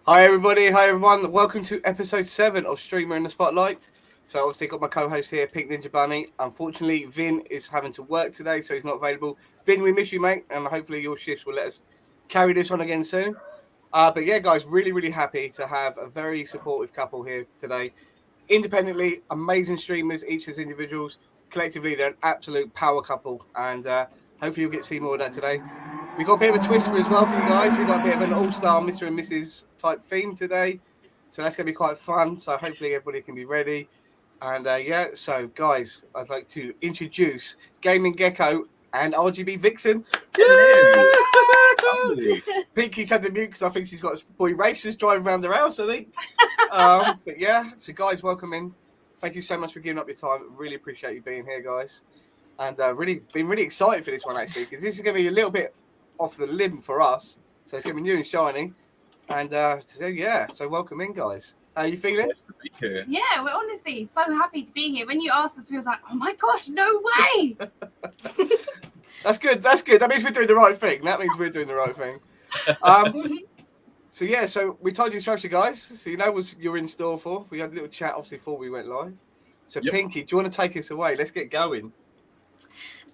Hi everyone. Welcome to episode 7 of Streamer in the Spotlight. So obviously got my co-host here, Pink Ninja Bunny. Unfortunately, Vin is having to work today, so he's not available. Vin, we miss you, mate, and hopefully your shifts will let us carry this on again soon. But yeah, guys, really happy to have a very supportive couple here today. Independently, amazing streamers, each as individuals. Collectively, they're an absolute power couple, and hopefully you'll get to see more of that today. We got a bit of a twist as well for you guys. We got a bit of an all-star Mr. and Mrs. type theme today, so that's going to be quite fun. So hopefully everybody can be ready. And yeah, so guys, I'd like to introduce GamingGecko and RGBVixen. Pinky's had to mute because I think she's got boy racers driving around the house, I think. But yeah, so guys, welcome in. Thank you so much for giving up your time. Really appreciate you being here, guys. And been really excited for this one actually, because this is going to be a little bit off the limb for us. So it's going to be new and shiny. And so yeah, so welcome in, guys. How are you feeling? Nice to be here. Yeah, we're honestly so happy to be here. When you asked us, we was like, oh my gosh, no way. That's good. That means we're doing the right thing. So yeah, so we told you the structure, guys. So you know what you're in store for. We had a little chat obviously before we went live. So yep. Pinky, do you want to take us away? Let's get going.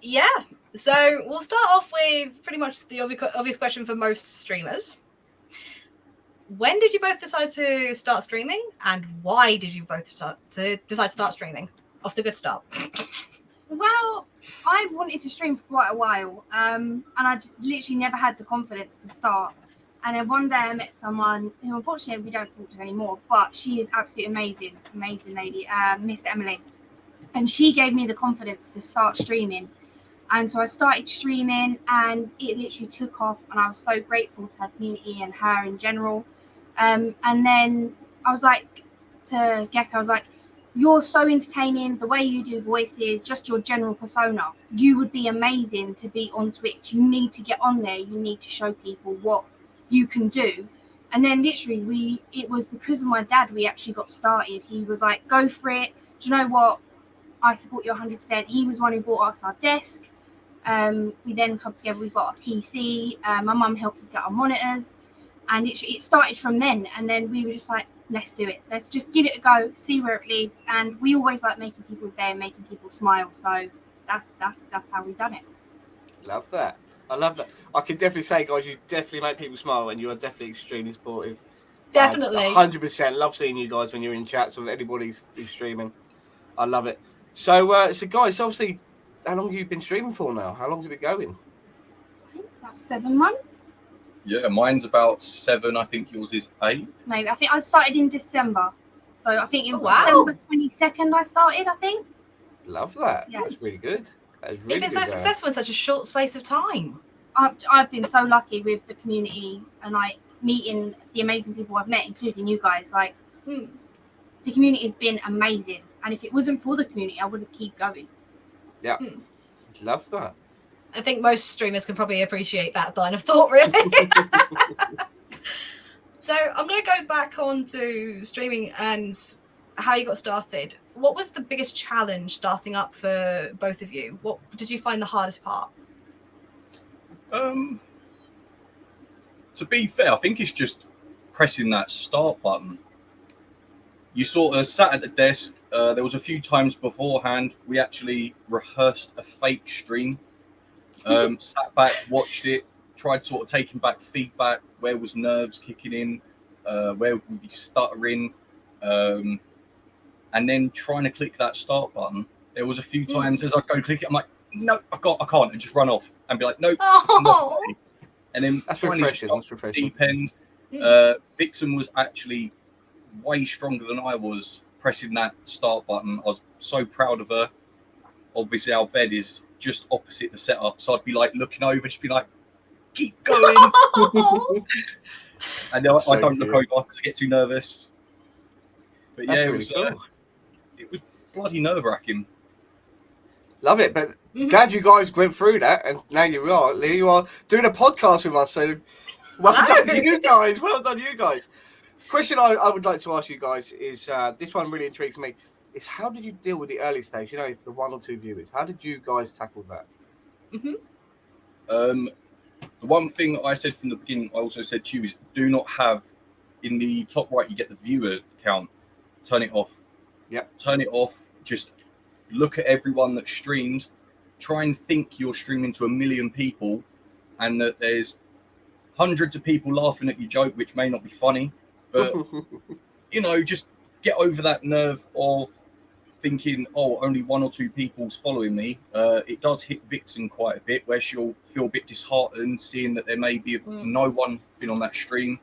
Yeah, so we'll start off with pretty much the obvious question for most streamers. When did you both decide to start streaming, and why did you both decide to start streaming? Off to a good start. Well, I wanted to stream for quite a while, and I just literally never had the confidence to start. And then one day I met someone who unfortunately we don't talk to anymore, but she is absolutely amazing lady, Miss Emily. And she gave me the confidence to start streaming. And so I started streaming and it literally took off, and I was so grateful to her community and her in general. And then I was like to Gecko, I was like, you're so entertaining, the way you do voices, just your general persona. You would be amazing to be on Twitch. You need to get on there. You need to show people what you can do. And then literally it was because of my dad we actually got started. He was like, go for it. Do you know what? I support you 100%. He was one who bought us our desk. We then come together, we got a PC. My mum helped us get our monitors. And it started from then. And then we were just like, let's do it. Let's just give it a go, see where it leads. And we always like making people's day and making people smile. So that's how we've done it. Love that. I love that. I can definitely say, guys, you definitely make people smile, and you are definitely extremely supportive. Definitely. 100%. Love seeing you guys when you're in chats with anybody who's streaming. I love it. So guys, obviously, how long have you been streaming for now? How long has it been going? I think it's about 7 months. Yeah, mine's about 7. I think yours is 8. Maybe. I think I started in December. So I think it was December 22nd I started, I think. Love that. Yeah. That's really good. You've been so successful in such a short space of time. I've been so lucky with the community and like meeting the amazing people I've met, including you guys. Like, the community has been amazing. And if it wasn't for the community, I wouldn't keep going. Yeah. Love that. I think most streamers can probably appreciate that line of thought, really. So I'm going to go back on to streaming and how you got started. What was the biggest challenge starting up for both of you? What did you find the hardest part? To be fair, I think it's just pressing that start button. You sort of sat at the desk. There was a few times beforehand we actually rehearsed a fake stream. Sat back, watched it, tried sort of taking back feedback. Where was nerves kicking in? Where would we be stuttering? And then trying to click that start button. There was a few times as I go click it, I'm like, no, I can't, and just run off and be like, nope. Oh. And then that's refreshing. That's refreshing. Deep end. Vixen was actually way stronger than I was pressing that start button. I was so proud of her. Obviously, our bed is just opposite the setup, so I'd be like looking over, just be like, keep going. And then I don't look over because I get too nervous. But yeah, really cool. It was bloody nerve-wracking. Love it, but glad you guys went through that, and now you are doing a podcast with us. So well done, you guys. Well done, you guys. The question I would like to ask you guys is this one really intrigues me. Is how did you deal with the early stage? You know, the 1 or 2 viewers. How did you guys tackle that? The one thing I said from the beginning, I also said to you, is do not have in the top right, you get the viewer count. Turn it off. Yep. Turn it off. Just look at everyone that streams. Try and think you're streaming to 1 million people, and that there's hundreds of people laughing at your joke, which may not be funny, but you know, just get over that nerve of thinking, oh, only 1 or 2 people's following me. It does hit Vixen quite a bit, where she'll feel a bit disheartened seeing that there may be no one been on that stream.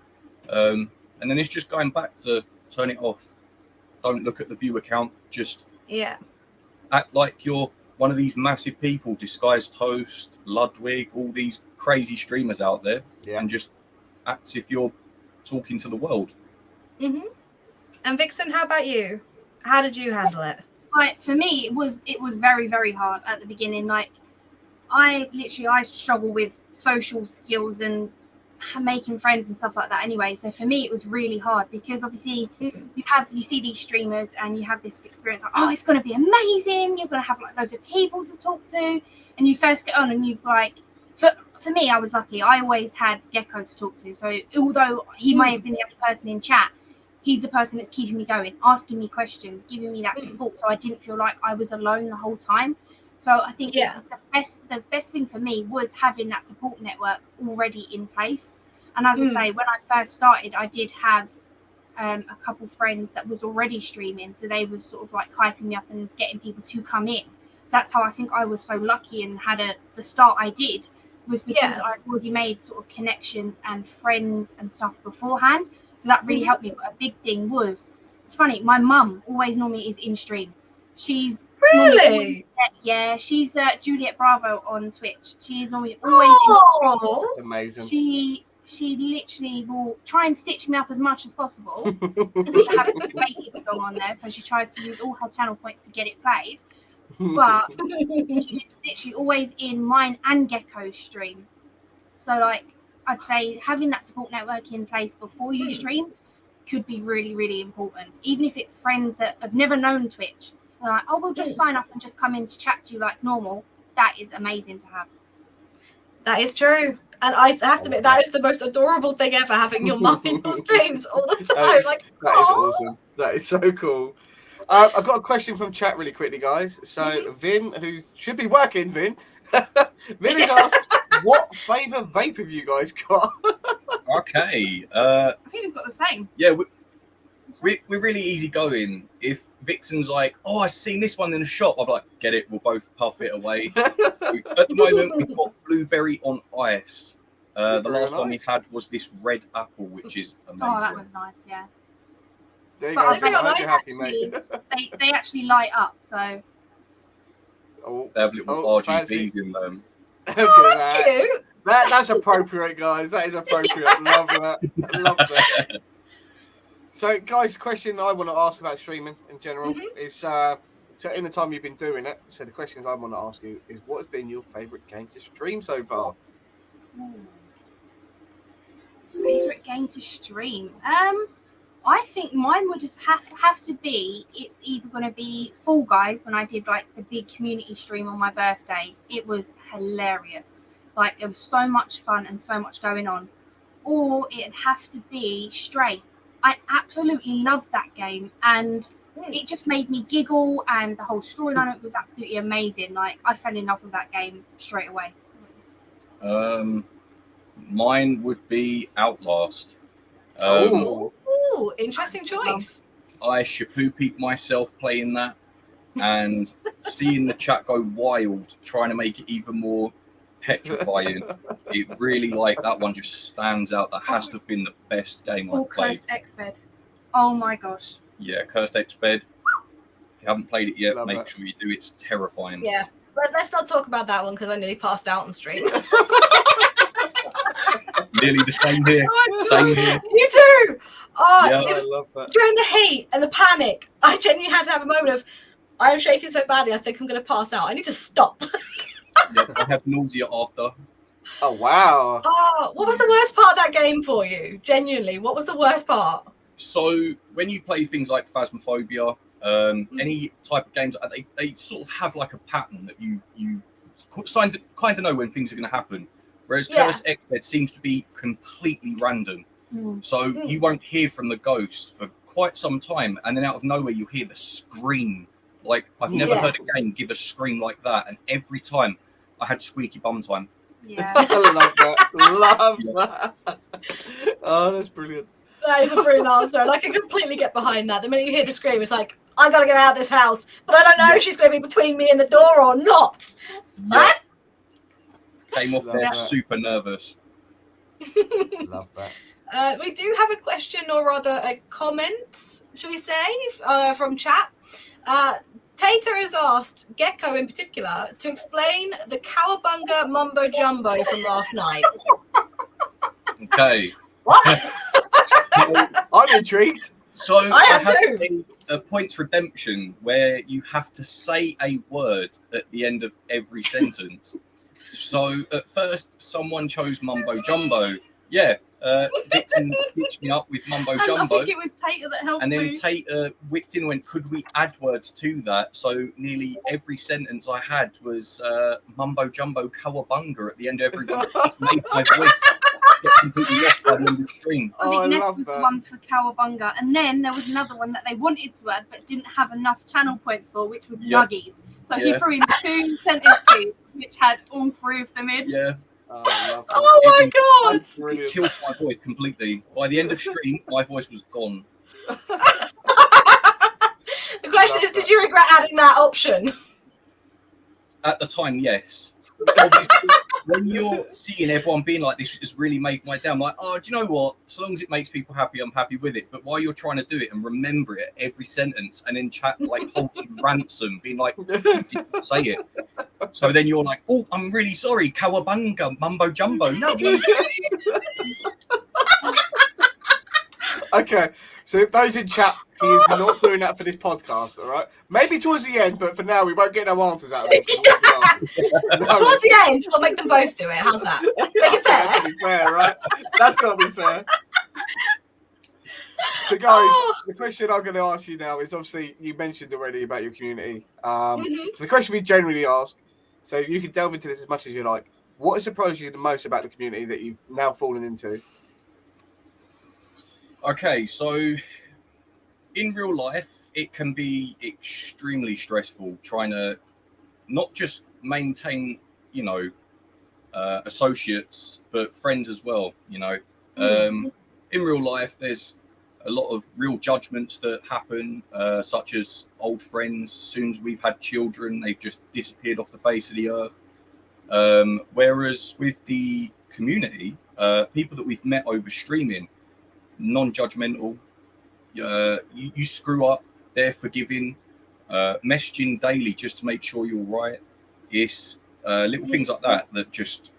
And then it's just going back to turn it off. Don't look at the viewer count. Just act like you're one of these massive people, Disguised Toast, Ludwig, all these crazy streamers out there, and just act as if you're talking to the world. And Vixen, how about you? How did you handle it? Like, for me, it was very, very hard at the beginning. Like, I struggle with social skills and making friends and stuff like that anyway. So for me, it was really hard because obviously you see these streamers and you have this experience like, oh, it's going to be amazing. You're going to have like loads of people to talk to. And you first get on and you've like, for me, I was lucky. I always had Gecko to talk to. So although he may have been the only person in chat, he's the person that's keeping me going, asking me questions, giving me that support. So I didn't feel like I was alone the whole time. So I think the best thing for me was having that support network already in place. And as I say, when I first started, I did have a couple friends that was already streaming. So they was sort of like hyping me up and getting people to come in. So that's how I think I was so lucky and had the start I did, was because I'd already made sort of connections and friends and stuff beforehand. So that really helped me. But a big thing was, it's funny, my mum always normally is in stream. She's really, she's Juliet Bravo on Twitch. She is normally always in. Amazing. She literally will try and stitch me up as much as possible. Because I have a rated song on there, so she tries to use all her channel points to get it played. But she's literally always in mine and Gecko's stream. So like, I'd say having that support network in place before you stream could be really, really important. Even if it's friends that have never known Twitch. They're like, oh, we'll just sign up and just come in to chat to you like normal. That is amazing to have. That is true. And I have to admit, that is the most adorable thing ever, having your mum in your streams all the time. Like, that is awesome. That is so cool. I've got a question from chat really quickly, guys. So Vin, who should be working, Vin has asked, what flavour vape have you guys got? Okay. I think we've got the same. Yeah, we're really easy going. If Vixen's like, oh, I've seen this one in the shop, I'm like, get it, we'll both puff it away. At the moment, we've got blueberry on ice. The last one we had was this red apple, which is amazing. Oh, that was nice, yeah. There you But go. I Vin. Happy, mate. they actually light up, so. They have little RGBs in them. That's cute. That's appropriate, guys. That is appropriate. Love that. Love that. So, guys, the question I want to ask about streaming in general is, so in the time you've been doing it, so the questions I want to ask you is, what has been your favourite game to stream so far? Favourite game to stream? I think mine would have to be, it's either going to be Fall Guys, when I did like the big community stream on my birthday. It was hilarious. Like, there was so much fun and so much going on. Or it'd have to be Stray. I absolutely loved that game, and it just made me giggle, and the whole storyline of it was absolutely amazing. Like, I fell in love with that game straight away. Mine would be Outlast. Interesting choice. I shapoopied myself playing that, and seeing the chat go wild, trying to make it even more petrifying. It really, like, that one just stands out. That has to have been the best game I've played. Cursed X-Bed. Oh my gosh. Yeah, Cursed X-Bed. If you haven't played it yet, Love make that. sure you do. It's terrifying. Yeah. But let's not talk about that one because I nearly passed out on stream. Nearly the same here. Same here. You too. Oh, Yeah. I love that. during the heat and the panic, I genuinely had to have a moment of, I am shaking so badly, I think I'm going to pass out. I need to stop. Yeah, I have nausea after. Oh, wow. Oh, what was the worst part of that game for you? Genuinely, what was the worst part? So when you play things like Phasmophobia, any type of games, they sort of have like a pattern that you kind of know when things are going to happen. Whereas Cursed X-Bed seems to be completely random. So you won't hear from the ghost for quite some time, and then out of nowhere you hear the scream. Like, I've never heard a game give a scream like that, and every time I had squeaky bum time. Yeah. I love that. Love that. Oh, that's brilliant. That is a brilliant answer, and I can completely get behind that. The minute you hear the scream, it's like, I gotta get out of this house, but I don't know if she's gonna be between me and the door or not. Yeah. Came off Love there that. super nervous. Love that. We do have a question, or rather a comment, shall we say, from chat. Tater has asked Gecko in particular to explain the cowabunga mumbo jumbo from last night. Okay. What? I'm intrigued. So I am have too. a points redemption where you have to say a word at the end of every sentence. So at first, someone chose mumbo jumbo. Yeah, Vixen stitched me up with mumbo And I jumbo. think it was Tater that helped And then me. Tater whipped in and went, could we add words to that? So nearly every sentence I had was mumbo jumbo cowabunga at the end of every one. It made my voice get completely lost by the end of the stream. I Oh, I think Ness love was the that. one for cowabunga, and then there was another one that they wanted to add but didn't have enough channel points for, which was Yeah. nuggies. So he Yeah. threw in 2 sentences, which had all 3 of them in. Yeah, Oh, I love that. Oh my god! That's it brilliant. killed my voice completely. By the end of stream, my voice was gone. The question is, did you regret adding that option? At the time, yes. Obviously, when you're seeing everyone being like this, just really made my day. I'm like, oh, do you know what? As long as it makes people happy, I'm happy with it. But while you're trying to do it and remember it every sentence, and then chat like holds you ransom, being like, you didn't say it. So then you're like, oh, I'm really sorry, cowabunga, mumbo jumbo. No, Okay, so those in chat, he is not doing that for this podcast, all right? Maybe towards the end, but for now, we won't get no answers out of him. No. Towards the end, we'll make them both do it. How's that? Make it fair. That's gotta be fair, right? That's got to be fair. So, guys, Oh. the question I'm going to ask you now is obviously you mentioned already about your community. So the question we generally ask, so you can delve into this as much as you like. What has surprised you the most about the community that you've now fallen into? Okay, so in real life, it can be extremely stressful trying to not just maintain, you know, associates, but friends as well, you know. In real life, there's a lot of real judgments that happen, such as old friends. As soon as we've had children, they've just disappeared off the face of the earth. Whereas with the community, people that we've met over streaming, non-judgmental, you screw up, they're forgiving, messaging daily just to make sure you're right. It's little things like that that just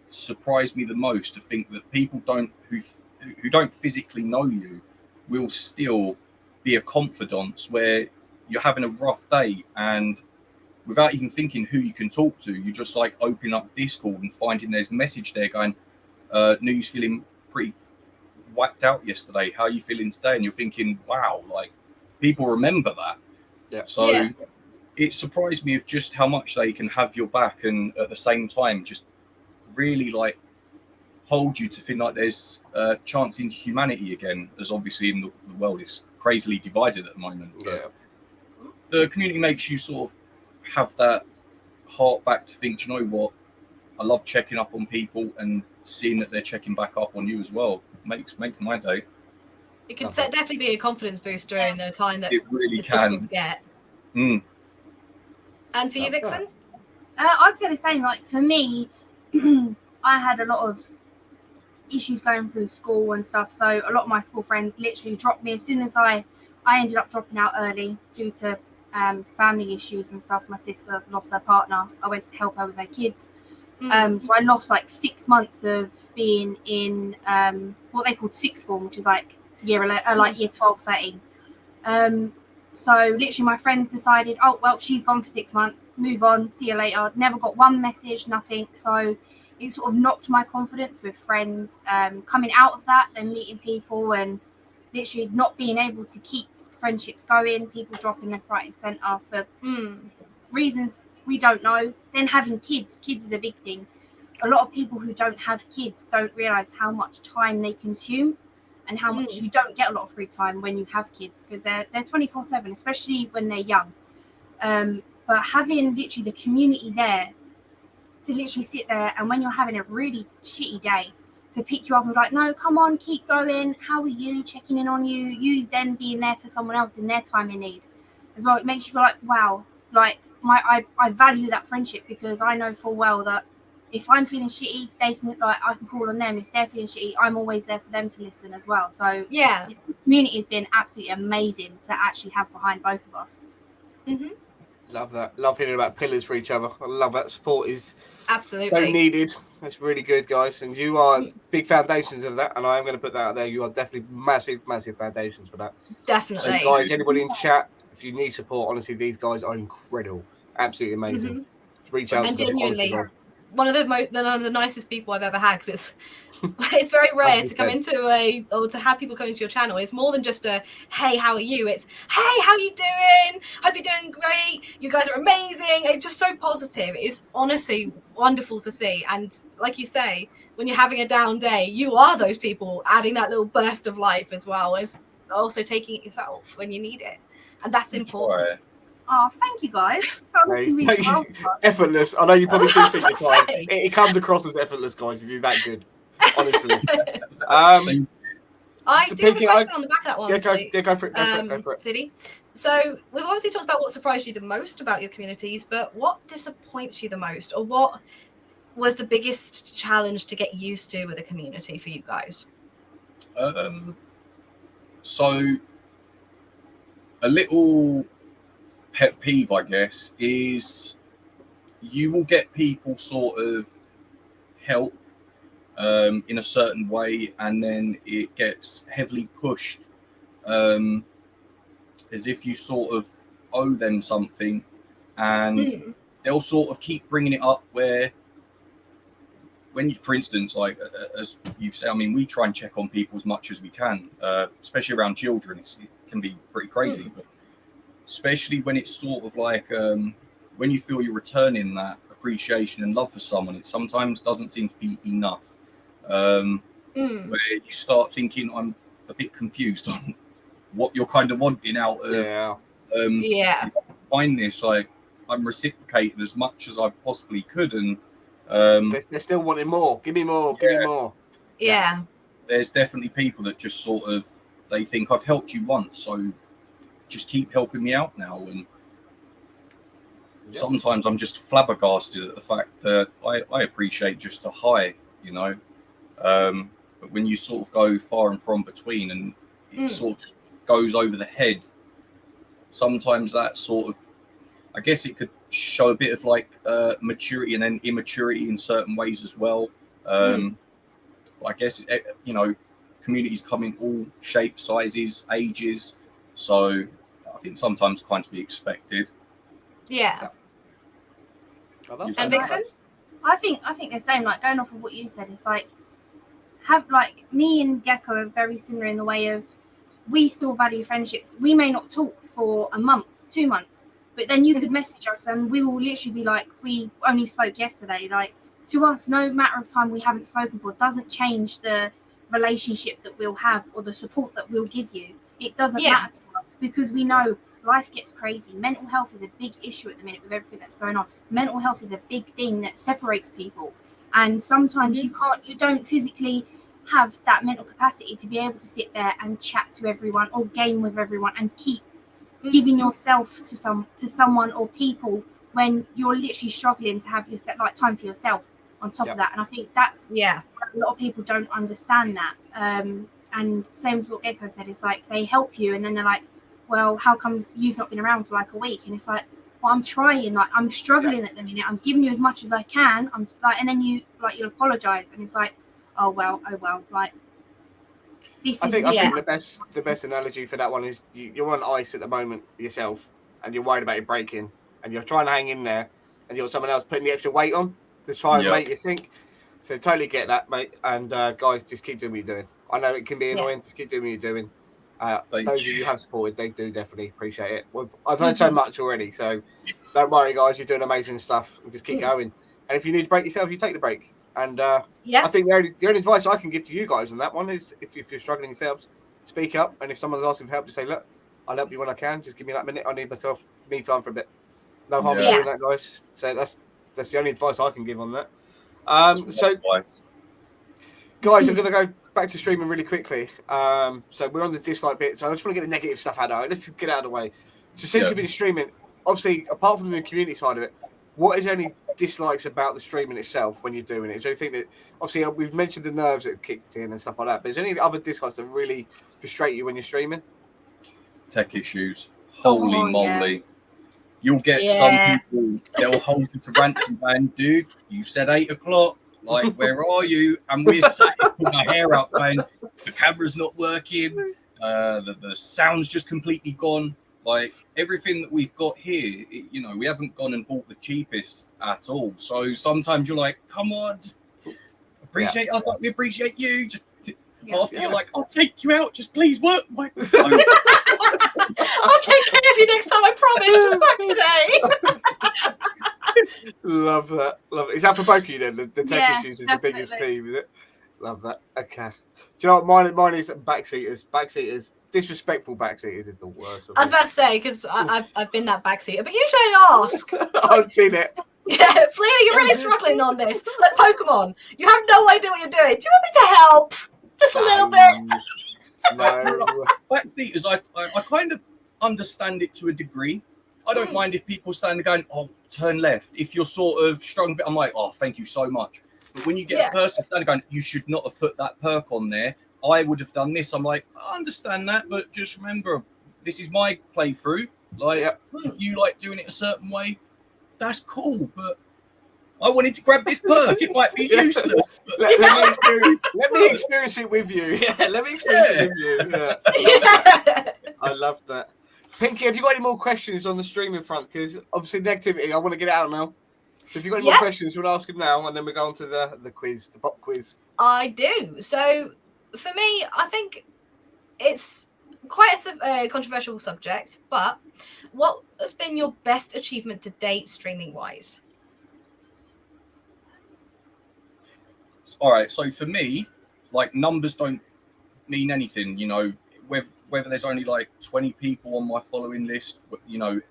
surprise me the most, to think that people who don't physically know you will still be a confidant, where you're having a rough day and without even thinking who you can talk to, you just like opening up Discord and finding there's a message there going, news feeling pretty whacked out yesterday, how are you feeling today? And you're thinking, wow, like people remember that. Yeah. So Yeah. it surprised me of just how much they can have your back, and at the same time just really like hold you to feel like there's a chance in humanity again, as obviously in the world is crazily divided at the moment. Yeah. The community makes you sort of have that heart back to think, do you know what, I love checking up on people and seeing that they're checking back up on you as well. Makes my day. It can definitely be a confidence booster in a time that It really it's difficult can. to get. Mm. And for you, Love that. Vixen? I'd say the same. Like for me, I had a lot of issues going through school and stuff. So a lot of my school friends literally dropped me as soon as I ended up dropping out early due to family issues and stuff. My sister lost her partner. I went to help her with her kids. So I lost like 6 months of being in what they called sixth form, which is like year 12, 13. So literally my friends decided, oh, well, she's gone for 6 months, move on, see you later. Never got one message, nothing. So it sort of knocked my confidence with friends. Coming out of that, then meeting people and literally not being able to keep friendships going, people dropping left, right and centre for reasons we don't know. Then having kids is a big thing. A lot of people who don't have kids don't realise how much time they consume. and how much you don't get a lot of free time when you have kids, because they're 24/7, especially when they're young. But having literally the community there to literally sit there, and when you're having a really shitty day, to pick you up and be like, no, come on, keep going. How are you? Checking in on you. You then being there for someone else in their time in need as well. It makes you feel like, wow, like I value that friendship, because I know full well that if I'm feeling shitty, they can, like, I can call on them. If they're feeling shitty, I'm always there for them to listen as well. So Yeah, the community has been absolutely amazing to actually have behind both of us. Love that. Love hearing about pillars for each other. I love that. Support is absolutely so needed. That's really good, guys. And you are big foundations of that. And I'm going to put that out there. You are definitely massive, massive foundations for that. Definitely. So, guys, anybody in chat, if you need support, honestly, these guys are incredible. Absolutely amazing. Reach out And to them. genuinely, Honestly, one of the nicest people I've ever had, because it's very rare to come into or to have people come into your channel. It's more than just a, hey, how are you? It's, hey, how are you doing? Hope you're doing great. You guys are amazing. It's just so positive. It's honestly wonderful to see. And like you say, when you're having a down day, you are those people adding that little burst of life, as well as also taking it yourself when you need it. And that's important. Right. Oh, thank you, guys. Effortless. I know you probably do think you're fine. It comes across as effortless, guys. You do that good, honestly. I do have a question on the back of that one. Yeah, go for it. Go for it. Fiddy. So we've obviously talked about what surprised you the most about your communities, but what disappoints you the most, or what was the biggest challenge to get used to with a community for you guys? So a little pet peeve, I guess, is you will get people sort of help in a certain way, and then it gets heavily pushed as if you sort of owe them something, and they'll sort of keep bringing it up where, when you, for instance, like as you've said, I mean, we try and check on people as much as we can, especially around children. It can be pretty crazy, but especially when it's sort of like when you feel you're returning that appreciation and love for someone, it sometimes doesn't seem to be enough. Where you start thinking, I'm a bit confused on what you're kind of wanting out of kindness. Like, I'm reciprocating as much as I possibly could, and they're still wanting more. Give me more. Give me more. Yeah. There's definitely people that just sort of, they think, I've helped you once, so just keep helping me out now. And sometimes I'm just flabbergasted at the fact that I appreciate just a hi, you know. But when you sort of go far and from between, and it sort of just goes over the head, sometimes that sort of, I guess it could show a bit of like maturity and then immaturity in certain ways as well. I guess, you know, communities come in all shapes, sizes, ages. So I think sometimes kind to be expected. Yeah. And Vixen? I think the same. Like, going off of what you said, it's like, have, like, me and Gecko are very similar in the way of, we still value friendships. We may not talk for a month, 2 months, but then you could message us and we will literally be like, we only spoke yesterday. Like, to us, no matter of time we haven't spoken for doesn't change the relationship that we'll have or the support that we'll give you. It doesn't matter to us, because we know life gets crazy. Mental health is a big issue at the minute with everything that's going on. Mental health is a big thing that separates people, and sometimes you don't physically have that mental capacity to be able to sit there and chat to everyone or game with everyone and keep giving yourself to someone or people when you're literally struggling to have your like time for yourself on top of that. And I think that's a lot of people don't understand that. And same with what Gecko said, it's like they help you and then they're like, well, how comes you've not been around for like a week? And it's like, well, I'm trying, like I'm struggling at the minute. I'm giving you as much as I can. I'm like, and then you'll apologize, and it's like, oh well, like this. I think the best analogy for that one is you're on ice at the moment yourself, and you're worried about it breaking, and you're trying to hang in there, and you've got someone else putting the extra weight on to try and make you sink. So totally get that, mate. And guys, just keep doing what you're doing. I know it can be annoying. Just keep doing what you're doing. Those of you who have supported, they do definitely appreciate it. I've heard so much already, so don't worry, guys. You're doing amazing stuff. And just keep going. And if you need to break yourself, you take the break. And Yeah. I think the only advice I can give to you guys on that one is if you're struggling yourselves, speak up. And if someone's asking for help, just say, look, I'll help you when I can. Just give me that minute. I need me time for a bit. No harm in Yeah. doing that, guys. So that's the only advice I can give on that. So, guys, I'm going to go back to streaming really quickly. So we're on the dislike bit. So I just want to get the negative stuff out of it. Let's get out of the way. So since you've been streaming, obviously, apart from the community side of it, what is there any dislikes about the streaming itself when you're doing it? Is there anything that, obviously, we've mentioned the nerves that kicked in and stuff like that, but is there any other dislikes that really frustrate you when you're streaming? Tech issues. Holy moly. Yeah. You'll get some people, they'll hold you to ransom, man. Dude, you said 8 o'clock. Like, where are you? And we're sat here putting our hair out, going, the camera's not working. The sound's just completely gone. Like, everything that we've got here, we haven't gone and bought the cheapest at all. So sometimes you're like, come on, just appreciate us like we appreciate you. Just after you're like, I'll take you out. Just please work my microphone. I'll take care of you next time, I promise. Just back today. Love that. Love it. Is that for both of you then? The tech issues is definitely. the biggest peeve, is it? Love that. Okay. Do you know what? Mine is backseaters. Backseaters. Disrespectful backseaters is the worst. I was about to say, because I've been that backseater, but usually I ask. I've been it. Yeah, Fleely, you're really struggling on this. Like Pokemon, you have no idea what you're doing. Do you want me to help? Just a little bit. No. Backseaters, I kind of understand it to a degree. I don't mind if people stand going, oh, turn left. If you're sort of struggling a bit, I'm like, oh, thank you so much. But when you get a person standing going, you should not have put that perk on there. I would have done this. I'm like, I understand that, but just remember, this is my playthrough. Like, you like doing it a certain way. That's cool, but I wanted to grab this perk. It might be useless. Let me experience it with you. Yeah, let me experience it with you. Yeah. I love that. Pinky, have you got any more questions on the streaming front? Because obviously negativity, I want to get it out now. So if you've got any more questions, you want to ask them now, and then we go on to the quiz, the pop quiz. I do. So for me, I think it's quite a controversial subject, but what has been your best achievement to date streaming-wise? All right, so for me, like, numbers don't mean anything, whether there's only like 20 people on my following list,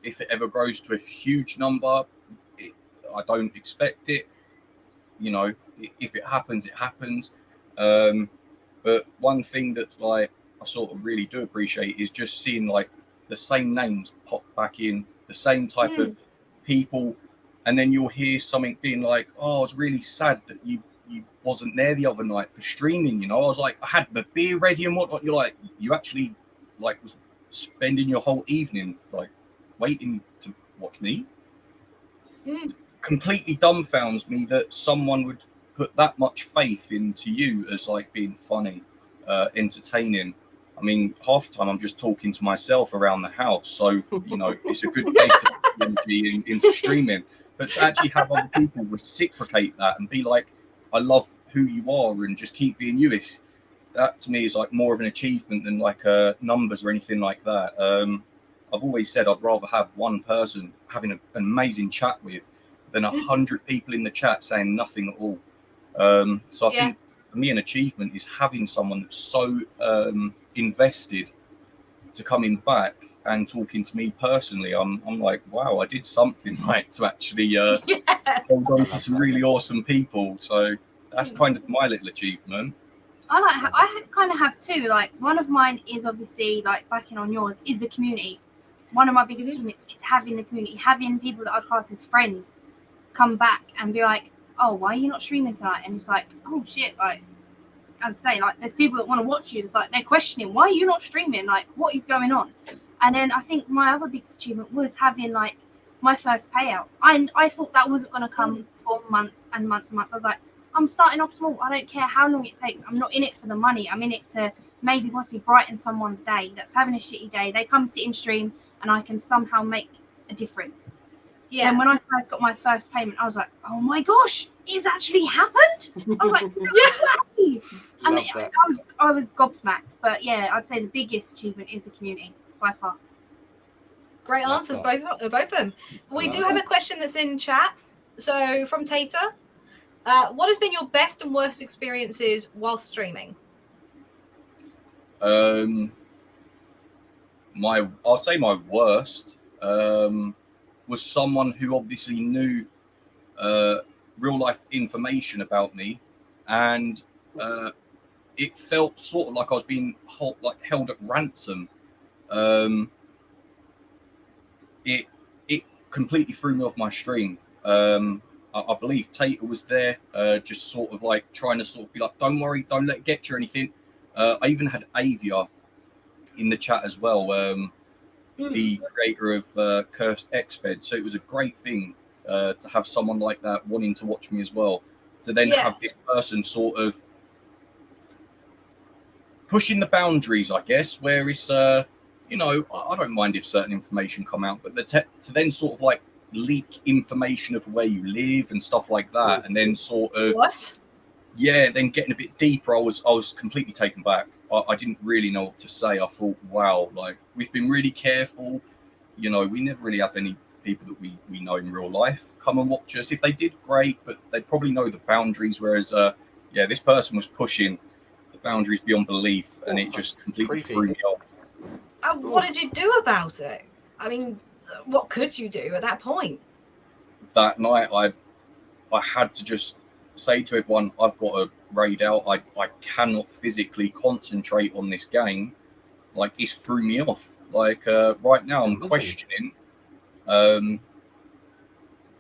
if it ever grows to a huge number, I don't expect it. If it happens, it happens. But one thing that like I sort of really do appreciate is just seeing like the same names pop back in, the same type of people, and then you'll hear something being like, oh, I was really sad that you wasn't there the other night for streaming. I was like, I had my beer ready and whatnot. You're like, you actually like was spending your whole evening like waiting to watch me. Completely dumbfounds me that someone would put that much faith into you as like being funny, entertaining. I mean, half the time I'm just talking to myself around the house, so it's a good place to put energy into streaming. But to actually have other people reciprocate that and be like, I love who you are and just keep being you, that to me is like more of an achievement than like numbers or anything like that. I've always said I'd rather have one person having an amazing chat with than 100 people in the chat saying nothing at all. So I think for me, an achievement is having someone that's so invested to coming back and talking to me personally. I'm like, wow, I did something right to actually hold on to some really awesome people. So that's kind of my little achievement. I kind of have two. Like, one of mine is obviously, like, backing on yours, is the community. One of my biggest achievements is having the community, having people that I'd class as friends come back and be like, oh, why are you not streaming tonight? And it's like, oh shit, like, as I say, like, there's people that want to watch you. It's like they're questioning, why are you not streaming? Like, what is going on? And then I think my other biggest achievement was having like my first payout. I thought that wasn't going to come for months and months and months. I was like, I'm starting off small. I don't care how long it takes. I'm not in it for the money. I'm in it to maybe possibly brighten someone's day that's having a shitty day. They come sit in stream and I can somehow make a difference. Yeah. And when I first got my first payment, I was like, oh my gosh, it's actually happened. I was like, no way. And I was gobsmacked. But yeah, I'd say the biggest achievement is the community by far. Great answers, both of them. We do have a question that's in chat. So from Tater, What has been your best and worst experiences while streaming? I'll say my worst was someone who obviously knew real life information about me, and it felt sort of like I was being held at ransom. It completely threw me off my stream. I believe Tater was there, just sort of like trying to sort of be like, don't worry, don't let it get you or anything. I even had Avia in the chat as well, the creator of Cursed Exped. So it was a great thing to have someone like that wanting to watch me as well. To then have this person sort of pushing the boundaries, I guess, where it's, you know, I don't mind if certain information come out, but to then sort of like leak information of where you live and stuff like that, and then sort of then getting a bit deeper, I was completely taken back. I didn't really know what to say. I thought, wow, like we've been really careful, you know, we never really have any people that we know in real life come and watch us. If they did, great, but they'd probably know the boundaries, whereas this person was pushing the boundaries beyond belief, and it just completely threw me off. What did you do about it? I mean, what could you do at that point? That night, I had to just say to everyone, I've got to raid out. I cannot physically concentrate on this game. Like, it's threw me off. Like, right now, I'm questioning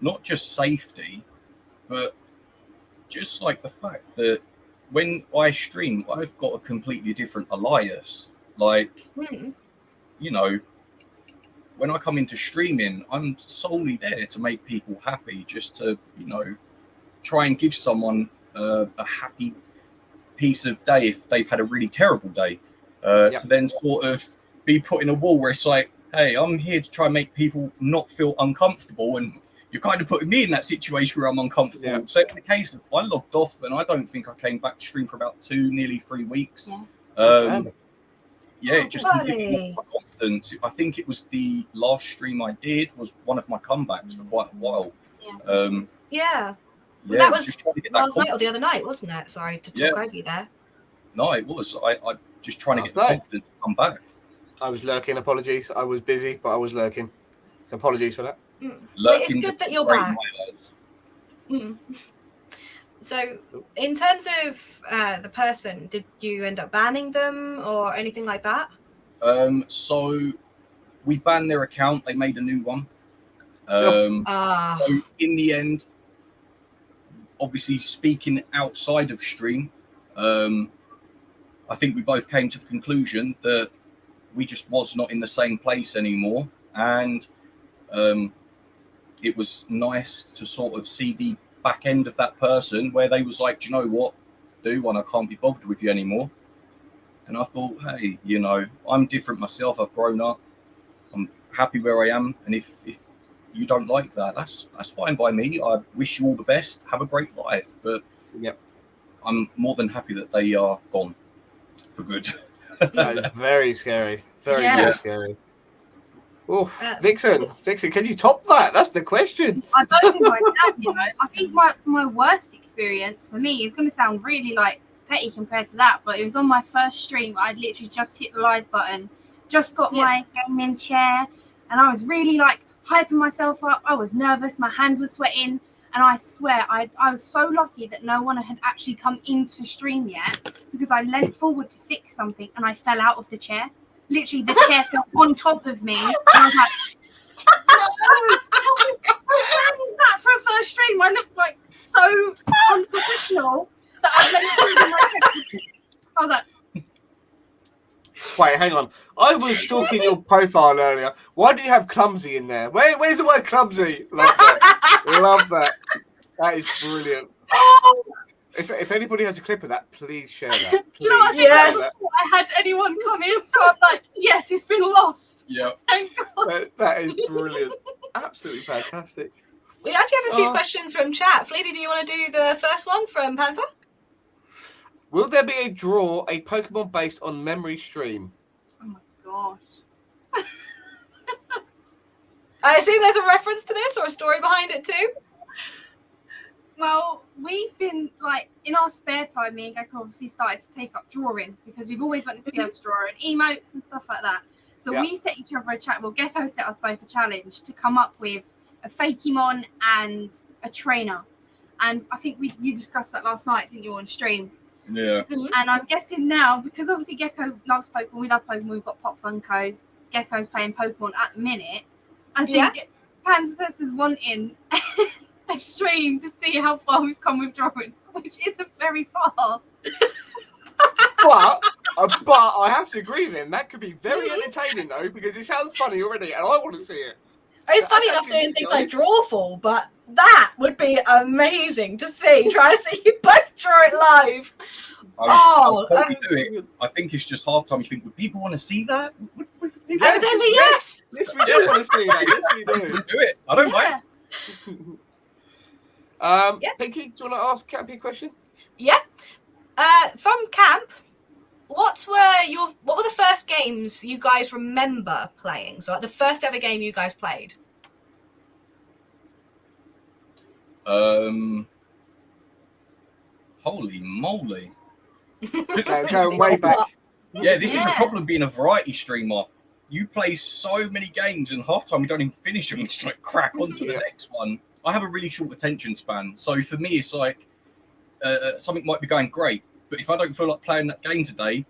not just safety, but just like the fact that when I stream, I've got a completely different alias. Like, you know, when I come into streaming, I'm solely there to make people happy, just to, you know, try and give someone a happy piece of day if they've had a really terrible day. To then sort of be put in a wall where it's like, hey, I'm here to try and make people not feel uncomfortable, and you're kind of putting me in that situation where I'm uncomfortable. Yeah. So in the case of, I logged off, and I don't think I came back to stream for about nearly 3 weeks. It just completely lost my confidence. I think it was the last stream I did was one of my comebacks for quite a while. That was last night or the other night, wasn't it? Sorry to talk over you there. No, it was. I just trying to get the confidence to come back. I was lurking. Apologies. I was busy, but I was lurking. So apologies for that. Well, it's good that you're back. So, in terms of the person, did you end up banning them or anything like that? So we banned their account. They made a new one. So in the end, obviously speaking outside of stream, I think we both came to the conclusion that we just was not in the same place anymore. And it was nice to sort of see the back end of that person where they was like, do you know what, I can't be bothered with you anymore. And I thought, hey, you know, I'm different myself. I've grown up. I'm happy where I am. And if you don't like that, that's fine by me. I wish you all the best. Have a great life. But I'm more than happy that they are gone for good. That is very scary. Very scary. Oh, Vixen, can you top that? That's the question. I don't think I can, you know. I think my worst experience for me is going to sound really like petty compared to that, but it was on my first stream. I'd literally just hit the live button, just got my gaming chair, and I was really like hyping myself up. I was nervous, my hands were sweating, and I swear I was so lucky that no one had actually come into stream yet, because I leant forward to fix something and I fell out of the chair. Literally, the chair fell on top of me. And I was like, no, that for a first stream. I looked like so unprofessional that I was like, wait, hang on. I was stalking your profile earlier. Why do you have clumsy in there? Where's the word clumsy? Love that. Love that. That is brilliant. If anybody has a clip of that, please share that. Please. Do you know what I think? I had anyone come in, so I'm like, yes, it's been lost. Yeah. Thank God. That is brilliant. Absolutely fantastic. We actually have a few questions from chat. Fleety, do you want to do the first one from Panzer? Will there be a Pokemon based on memory stream? Oh my gosh. I assume there's a reference to this or a story behind it too? Well, we've been like in our spare time, me and Gecko obviously started to take up drawing because we've always wanted to be able to draw and emotes and stuff like that. So we set each other a challenge. Well, Gecko set us both a challenge to come up with a Fakemon and a trainer. And I think you discussed that last night, didn't you, on stream? Yeah. And I'm guessing now, because obviously Gecko loves Pokemon, we love Pokemon, we've got Pop Funkos, Gecko's playing Pokemon at the minute. I think Panzerfest is wanting a stream to see how far we've come with drawing, which isn't very far. But I have to agree with him. That could be very entertaining, though, because it sounds funny already, and I want to see it. It's funny enough doing things like Drawful, but that would be amazing to see. Try to see you both draw it live. I'll totally do it. I think it's just half time. You think, would people want to see that? Evidently, yes. Yes, we do want to see that. Yes, we do. Do it. I don't mind. Pinky, do you want to ask Cappy a question? Yeah. From camp, what were the first games you guys remember playing? So, like the first ever game you guys played. Holy moly! Going way back. Yeah, this is the problem being a variety streamer. You play so many games, and half time we don't even finish them. We just like crack onto the next one. I have a really short attention span, so for me, it's like something might be going great, but if I don't feel like playing that game today,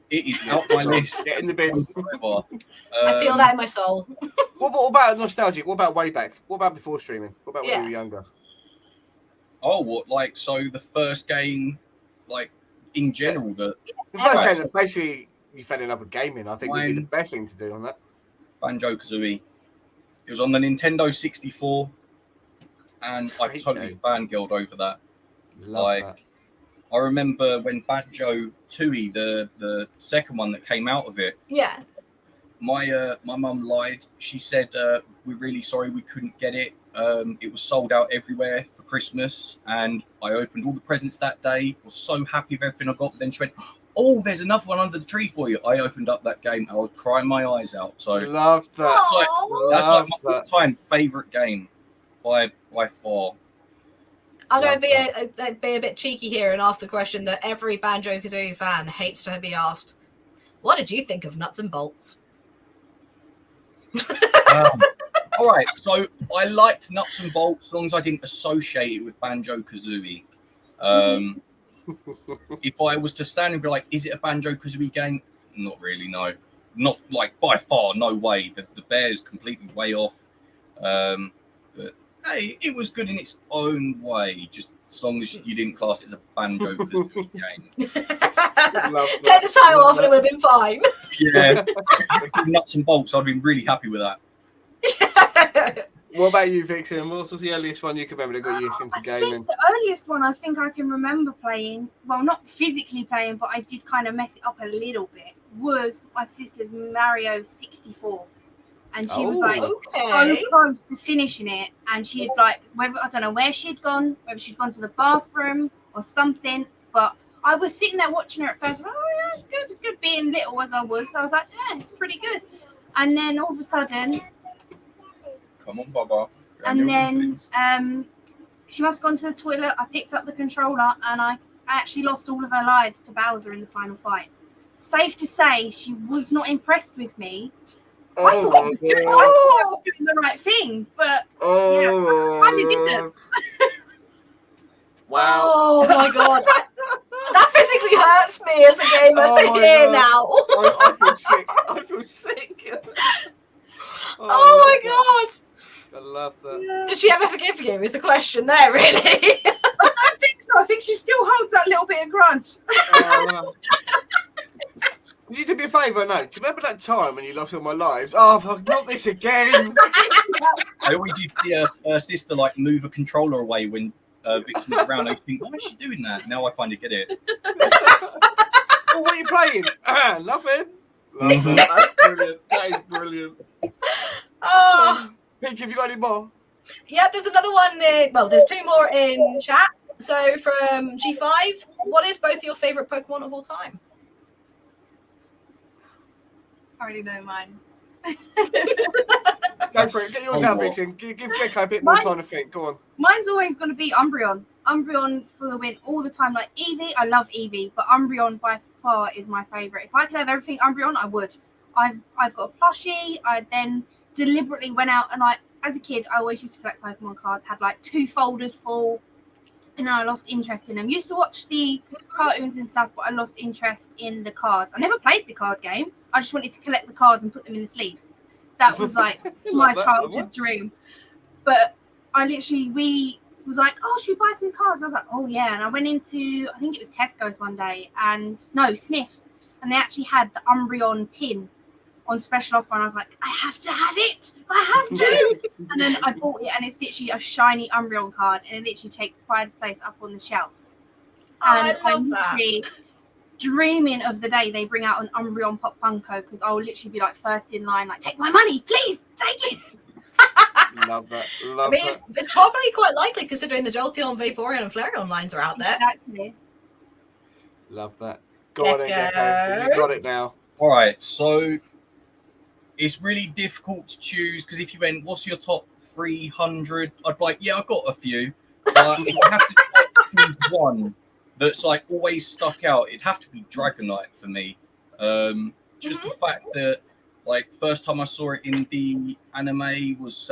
it is out my list. Get in the bin. I feel that in my soul. What about nostalgic? What about way back? What about before streaming? What about when you were younger? Oh, so the first game, like in general, the first game that basically you fell in love with gaming, I think would be the best thing to do on that. BanjoKazooie. It was on the Nintendo 64, and I totally fangirled over that. Love that. I remember when BanjoKazooie, the second one that came out of it. Yeah. My mum lied. She said, "We're really sorry we couldn't get it. It was sold out everywhere for Christmas." And I opened all the presents that day. Was so happy with everything I got. But then she went, "Oh, there's another one under the tree for you." I opened up that game. I was crying my eyes out. So love that. That's like my all-time favorite game by far. I'm going to be a bit cheeky here and ask the question that every BanjoKazooie fan hates to be asked. What did you think of Nuts and Bolts? All right, so I liked Nuts and Bolts as long as I didn't associate it with BanjoKazooie. If I was to stand and be like, is it a BanjoKazooie game? Not really, no. Not like by far, no way. The bear's completely way off. But hey, it was good in its own way, just as long as you didn't class it as a BanjoKazooie game. Take the title off and it would have been fine. Yeah, Nuts and Bolts, I'd been really happy with that. What about you, Vixen? What was the earliest one you can remember that got you into gaming? Think the earliest one I think I can remember playing, well, not physically playing, but I did kind of mess it up a little bit, was my sister's Mario 64. And she was like so close to finishing it. And she had like, I don't know where she'd gone, whether she'd gone to the bathroom or something. But I was sitting there watching her at first. Oh, yeah, it's good. Being little as I was. So I was like, yeah, it's pretty good. And then all of a sudden, come on, Baba. And then she must have gone to the toilet. I picked up the controller and I actually lost all of her lives to Bowser in the final fight. Safe to say, she was not impressed with me. I thought I was doing the right thing, but I didn't. Wow. Oh my god. That physically hurts me as a gamer to hear now. I feel sick. Oh my god. I love that. Yeah. Did she ever forgive you? Is the question there, really? I don't think so. I think she still holds that little bit of grudge. You did me a favour, no? Do you remember that time when you lost all my lives? Oh, fuck, not this again. I always used to see her sister like move a controller away when Vixen was around. I used to think, why is she doing that? Now I kind of get it. Well, what are you playing? Nothing. Love that. That's brilliant. That is brilliant. Oh. Pink, have you got any more? Yeah, there's another one. There's two more in chat. So from G5, what is both your favourite Pokemon of all time? I already know mine. Go for it. Get yours Oh, out, what? Vixen. Give Gecko a bit more Mine- time to think. Go on. Mine's always going to be Umbreon. Umbreon for the win all the time. Like Eevee, I love Eevee, but Umbreon by far is my favorite. If I could have everything Umbreon, I would. I've got a plushie. I then deliberately went out and as a kid, I always used to collect Pokemon cards. Had like 2 folders full, and then I lost interest in them. Used to watch the cartoons and stuff, but I lost interest in the cards. I never played the card game. I just wanted to collect the cards and put them in the sleeves. That was like my childhood dream. But we was like, oh, should we buy some cards? I was like, oh yeah. And I went into, I think it was Tesco's one day, Smith's, and they actually had the Umbreon tin on special offer, and I was like, I have to have it. I have to. And then I bought it, and it's literally a shiny Umbreon card, and it literally takes pride of place up on the shelf. I And love I'm that. literally dreaming of the day they bring out an Umbreon Pop Funko, because I'll literally be like first in line, like, take my money, please, take it. Love that. I Love mean, that. it's probably quite likely considering the Jolteon, Vaporeon, and Flareon lines are out there. Exactly. Love that. Go on then, Gecko. Gecko. You got it now. All right, so it's really difficult to choose because if you went, what's your top 300? I'd be like, yeah, I've got a few. But if you have to choose one that's like always stuck out, it'd have to be Dragonite for me. Just the fact that, like, first time I saw it in the anime was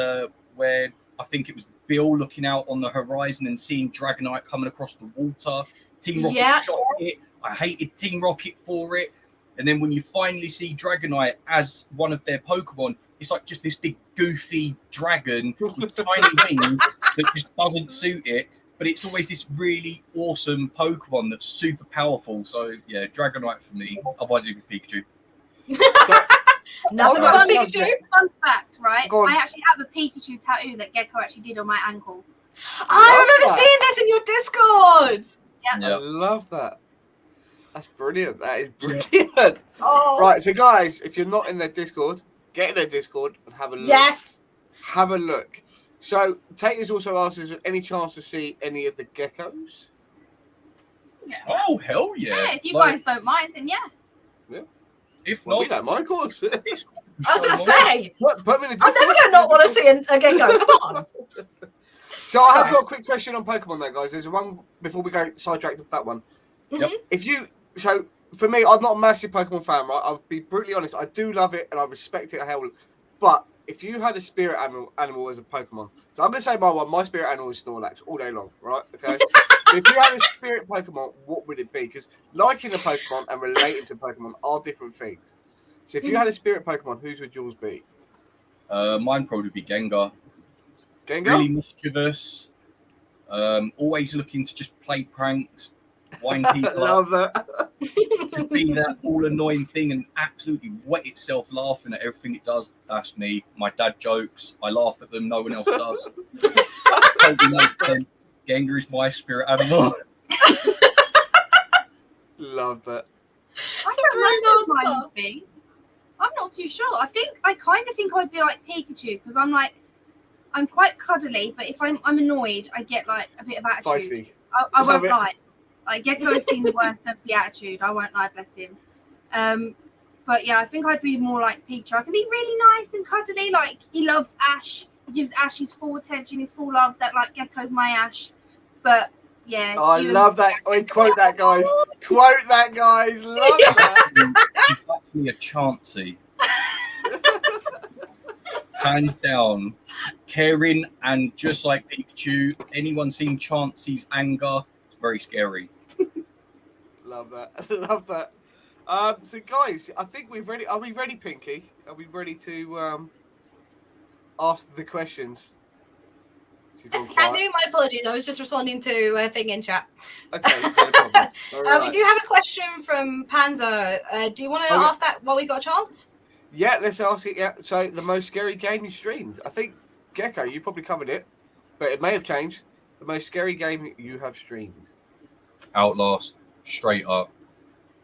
where I think it was Bill looking out on the horizon and seeing Dragonite coming across the water. Team Rocket shot it. I hated Team Rocket for it. And then when you finally see Dragonite as one of their Pokemon, it's like just this big goofy dragon with tiny wings that just doesn't suit it. But it's always this really awesome Pokemon that's super powerful. So yeah, Dragonite for me. Otherwise it'd be Pikachu. Nothing Oh, but that's Pikachu. Fun fact, right? Go on. I actually have a Pikachu tattoo that Gecko actually did on my ankle. I remember that. seeing this in your Discord. Yeah. I love that. That's brilliant. That is brilliant. Oh, Right, so guys, if you're not in their Discord, get in their Discord and have a look. yes. Have a look. So, Tater's also asked, is there any chance to see any of the geckos? Yeah. Oh hell yeah! Yeah, if you Like, guys don't mind, then yeah. if Well, we not, don't mind, of course. I was going to say, Put me in the I'm Discord. never going to not want to see a gecko. Come on. So I have Sorry. got a quick question on Pokemon though, guys. There's one before we go sidetracked off that one. Yep. So for me, I'm not a massive Pokemon fan, right? I'll be brutally honest. I do love it and I respect it a hell. But if you had a spirit animal as a Pokemon, so I'm gonna say my one. My spirit animal is Snorlax all day long, right? Okay. If you had a spirit Pokemon, what would it be? Because liking a Pokemon and relating to Pokemon are different things. So if you had a spirit Pokemon, whose would yours be? mine probably be Gengar. Gengar? Really mischievous. Always looking to just play pranks, wind people up. Love that. Just be that all annoying thing and absolutely wet itself laughing at everything it does. That's me. My dad jokes. I laugh at them. No one else does. Totally makes sense. Gengar is my spirit animal. Love that. I It's a don't very know good what mine answer. would be. I'm not too sure. I kind of think I'd be like Pikachu, because I'm quite cuddly, but if I'm annoyed, I get like a bit of attitude. Feisty. I Love won't it. lie. Like Gecko has seen the worst of the attitude. I won't lie, bless him. But yeah, I think I'd be more like Pikachu. I can be really nice and cuddly. Like he loves Ash. He gives Ash his full attention, his full love. That like Gecko's my Ash. But yeah. Oh, I even- love that. Wait, quote that, guys. Quote that, guys. Love that. He's actually a Chansey. Hands down. Caring and just like Pikachu, anyone seen Chansey's anger, it's very scary. Love that. Love that. So, guys, I think we've ready. Are we ready, Pinky? Are we ready to ask the questions? She's gone Can quiet. do. My apologies. I was just responding to a thing in chat. Okay, no problem. All We right. do have a question from Panzer. Do you want to Oh, yeah. ask that while we got a chance? Yeah, let's ask it. Yeah. So, the most scary game you streamed? I think Gecko, you probably covered it, but it may have changed. The most scary game you have streamed? Outlast, straight up.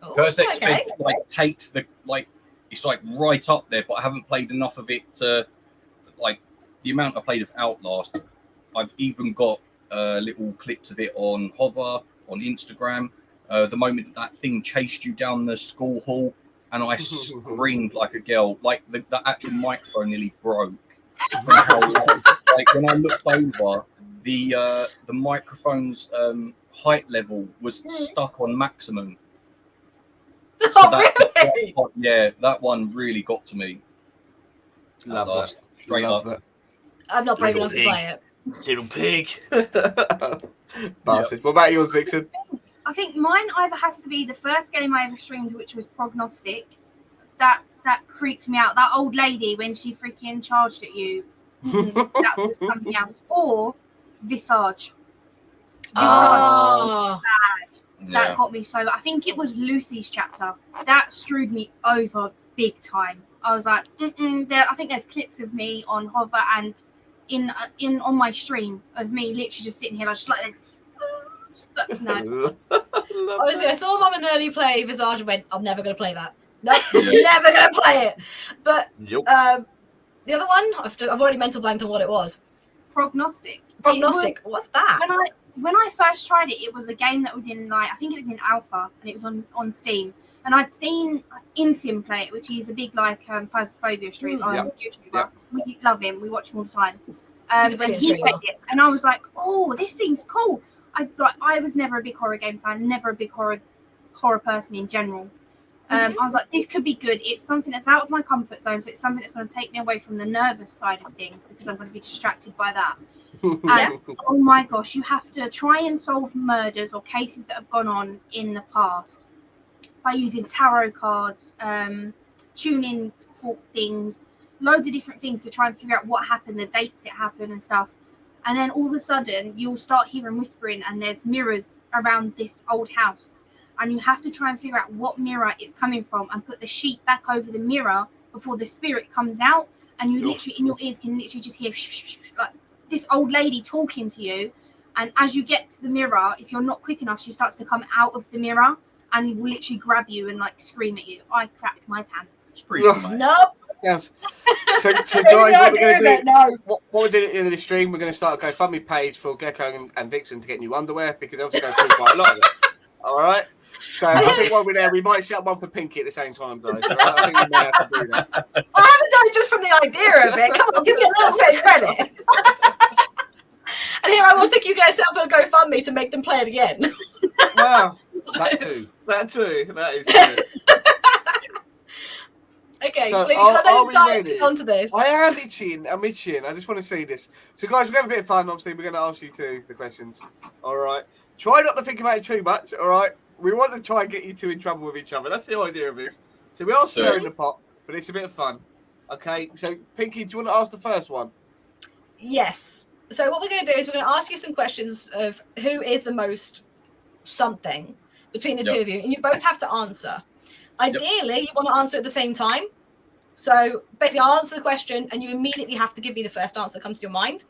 Oh, Curse okay. Expect like takes the like it's like right up there, but I haven't played enough of it to like the amount I played of Outlast. I've even got little clips of it on Hover, on Instagram. The moment that thing chased you down the school hall and I screamed like a girl. Like the actual microphone nearly broke. From how loud. Like when I looked over, the microphone's height level was stuck on maximum. So really? that one really got to me. Love that. Straight Love up. I'm not brave Little enough to play it. Little pig. Bastard. What about yours, Vixen? I think mine either has to be the first game I ever streamed, which was Prognostic. That creeped me out. That old lady when she freaking charged at you. That was something else. Or Visage. Oh. Bad. That got me so. I think it was Lucy's chapter. That screwed me over big time. I was like, I think there's clips of me on Hover and in on my stream of me literally just sitting here just like this. No. Honestly, I saw Mum and Nerdy play Visage and went, I'm never going to play that. Nope, never going to play it. But the other one, I've already mental blanked on what it was. Prognostic. What's that? When I first tried it, it was a game that was in I think it was in alpha and it was on Steam. And I'd seen Insim play it, which is a big Phasmophobia streamer on YouTube. Yep. We love him. We watch him all the time. He's a brilliant streamer. And I was like, oh, this seems cool. I was never a big horror game fan, never a big horror person in general. I was like, this could be good. It's something that's out of my comfort zone, so it's something that's going to take me away from the nervous side of things because I'm going to be distracted by that. And oh my gosh, you have to try and solve murders or cases that have gone on in the past by using tarot cards, tuning fork things, loads of different things to try and figure out what happened, the dates it happened and stuff. And then all of a sudden, you'll start hearing whispering and there's mirrors around this old house. And you have to try and figure out what mirror it's coming from and put the sheet back over the mirror before the spirit comes out. And you literally, in your ears, can literally just hear like this old lady talking to you. And as you get to the mirror, if you're not quick enough, she starts to come out of the mirror and will literally grab you and like scream at you. I cracked my pants. It's pretty cool, Nope. Yes. So guys, what we're going to do? No. What we're doing at the end of the stream, we're going to start a GoFundMe page for Gecko and Vixen to get new underwear because they obviously go through quite a lot of it. All right. So I think while we're there, we might set up one for Pinky at the same time, guys. All right? I think we might have to do that. I haven't done it just from the idea of it. Come on, give me a little bit of credit. And here I was thinking you guys set up a GoFundMe to make them play it again. Wow. That too. That is true. Okay, so please, are we dive ready? onto this. I am itching. I'm itching. I just want to see this. So, guys, we're going to have a bit of fun. Obviously, we're going to ask you the questions. All right. Try not to think about it too much. All right. We want to try and get you two in trouble with each other. That's the idea of this. So we are stirring the pot, but it's a bit of fun. Okay. So, Pinky, do you want to ask the first one? Yes. So what we're going to do is we're going to ask you some questions of who is the most something between the two of you, and you both have to answer. Ideally, you want to answer at the same time. So basically, I'll answer the question, and you immediately have to give me the first answer that comes to your mind.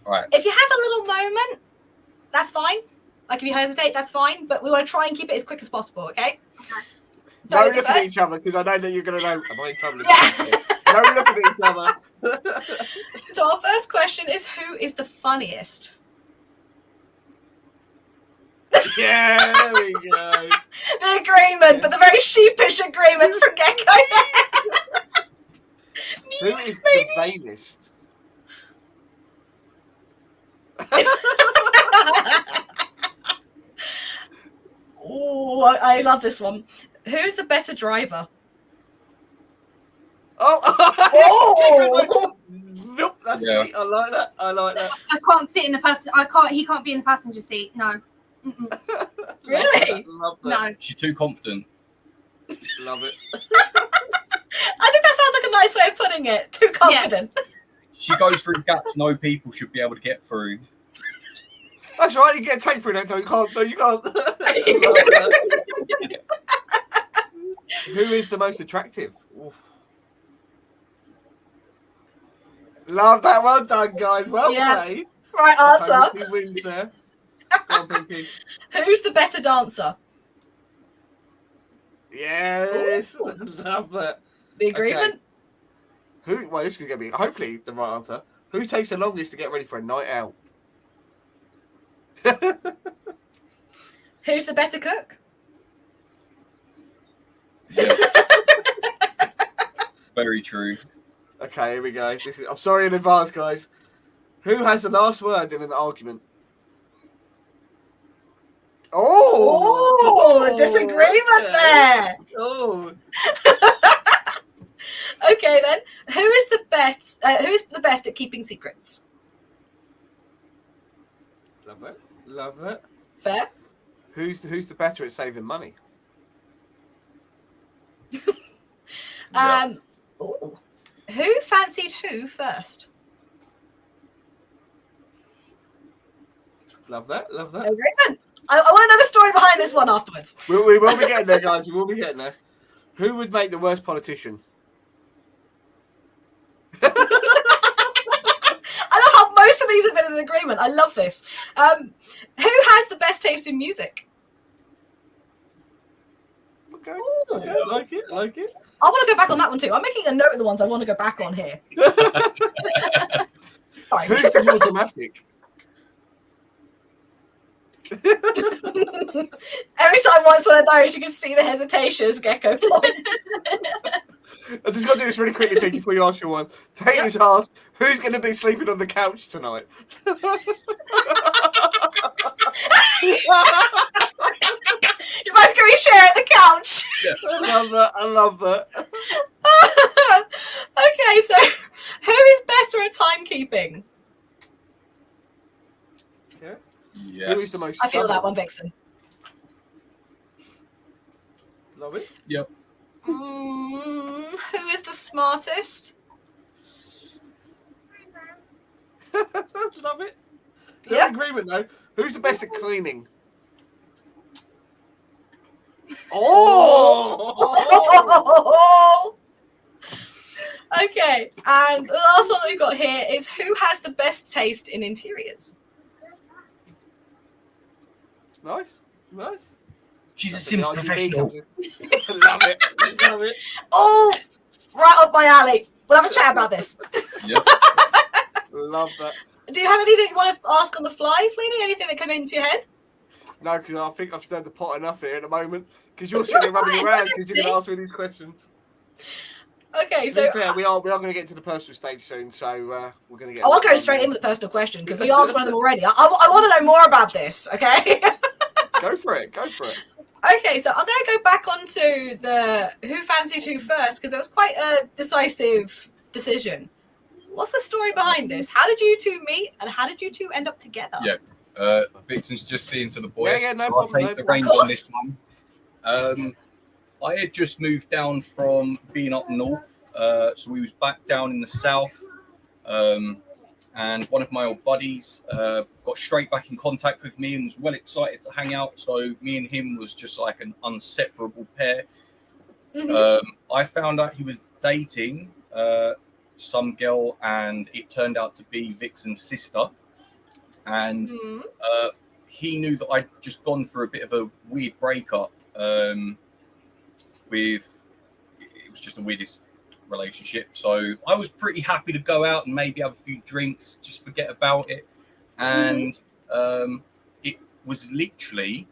All right. If you have a little moment, that's fine. Like if you hesitate, that's fine. But we want to try and keep it as quick as possible. Okay. So no look at each other because I know that you're going to know. Am I in trouble? No look at each other. So our first question is: who is the funniest? Yeah, there we go. The agreement, but the very sheepish agreement from Gecko. Who is the vainest? Oh, I love this one. Who's the better driver? Oh! Nope, that's me. I like that. I can't sit in the passenger. He can't be in the passenger seat. No. Really? Love that. No. She's too confident. Love it. I think that sounds like a nice way of putting it. Too confident. Yeah. She goes through gaps no people should be able to get through. That's right. You get a tape through that. No, you can't. No, you can't. Who is the most attractive? Oof. Love that. Well done, guys. Well played. Right answer. Who wins there? Go on, Pinky. Who's the better dancer? Yes. Love that. The agreement? Okay. Well, this is going to be hopefully the right answer. Who takes the longest to get ready for a night out? Who's the better cook? very true. Okay, here we go. I'm sorry in advance, guys. Who has the last word in an argument? Oh, disagreement there. Oh, Okay, then. Who is the best? Who is the best at keeping secrets? love it. Love it. Fair. Who's the better at saving money? Ooh. Who fancied who first? Love that. Love that. Agreement. I want to know the story behind this one afterwards. We will be getting there, guys. We will be getting there. Who would make the worst politician? I love how most of these have been in agreement. I love this. Who has the best taste in music? Okay. Okay. Like it. Like it. I want to go back on that one too. I'm making a note of the ones I want to go back on here. Sorry. Who's the more dramatic? Every time once one of those, you can see the hesitation as Gecko points. I just got to do this really quickly, Pinky, before you ask your one. Take this ask. Who's going to be sleeping on the couch tonight? You're both going to be sharing the couch. I love that. I love that. Okay, so who is better at timekeeping? Yeah. Yes. Who is the most? I feel that stubborn? one, Vixen. Love it. Yep. Who is the smartest? Love it. Yeah. Yeah. Agreement though. Who's the best at cleaning? Oh! Okay, and the last one that we've got here is who has the best taste in interiors? Nice. Nice. She's a That's Sims where the RGB professional. comes in. Love it. Love it. Oh, right up my alley. We'll have a chat about this. Yep. Love that. Do you have anything you want to ask on the fly, Fleeny? Anything that came into your head? No, because I think I've stirred the pot enough here at the moment. Because you're sitting there rubbing your hands because you're going to ask me these questions. Okay, To so be fair, we are going to get to the personal stage soon, so we're going to get. I'll go straight in with the personal question because we answered one of them already. I want to know more about this, okay? Go for it. Go for it. Okay, so I'm going to go back onto the who fancied who first because there was quite a decisive decision. What's the story behind this? How did you two meet and how did you two end up together? Yeah. Vixen's just seeing to the boy. Yeah, no so problem, I'll no take the problem. reins on this one. I had just moved down from being up north, so we was back down in the south, and one of my old buddies got straight back in contact with me and was well excited to hang out. So me and him was just like an inseparable pair. Mm-hmm. I found out he was dating some girl, and it turned out to be Vixen's sister. And he knew that I'd just gone for a bit of a weird breakup. It was just the weirdest relationship. So I was pretty happy to go out and maybe have a few drinks, just forget about it. And it was literally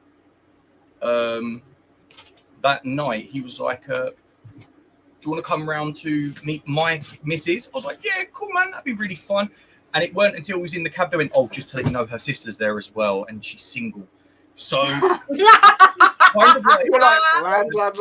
that night. He was like, "Do you want to come round to meet my missus?" I was like, "Yeah, cool, man. That'd be really fun." And it weren't until we was in the cab they went, "Oh, just to let you know, her sister's there as well, and she's single." So, kind of like, You're like, lad.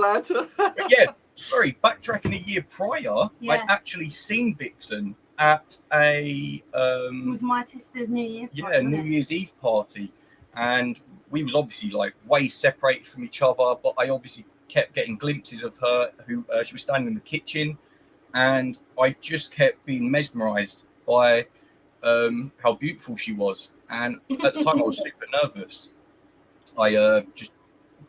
but yeah, sorry, backtracking a year prior, Yeah. I'd actually seen Vixen at a It was my sister's New Year's party, wasn't New it? Year's Eve party, and we was obviously like way separated from each other, but I obviously kept getting glimpses of her. Who she was standing in the kitchen, and I just kept being mesmerized by how beautiful she was. And at the time, I was super nervous. I just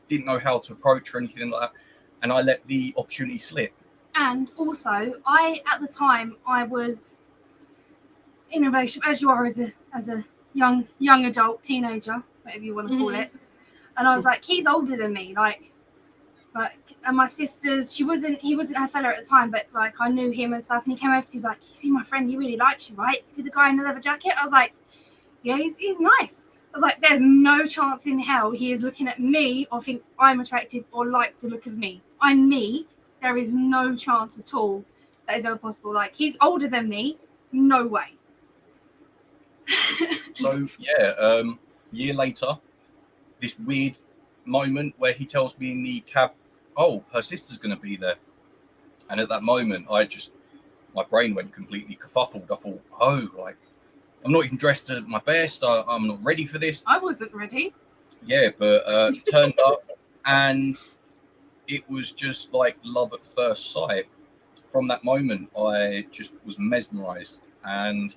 didn't know how to approach her or anything like that, and I let the opportunity slip. And also, at the time I was in a relationship, as you are as a young adult, teenager, whatever you want to call it. And I was like, he's older than me, like, and my sister's, he wasn't her fella at the time, but like I knew him and stuff. And he came over, he was like, "You see my friend, he really likes you, right? You see the guy in the leather jacket?" I was like, "Yeah, he's nice." I was like, "There's no chance in hell he is looking at me or thinks I'm attractive or likes the look of me. I'm me. There is no chance at all that is ever possible. Like, he's older than me. No way. So yeah, year later, this weird moment where he tells me in the cab, "Oh, her sister's going to be there," and at that moment, my brain went completely kerfuffled. I thought, "Oh, like I'm not even dressed at my best. I'm not ready for this." I wasn't ready. Yeah, but turned up, and it was just like love at first sight. From that moment, I just was mesmerized, and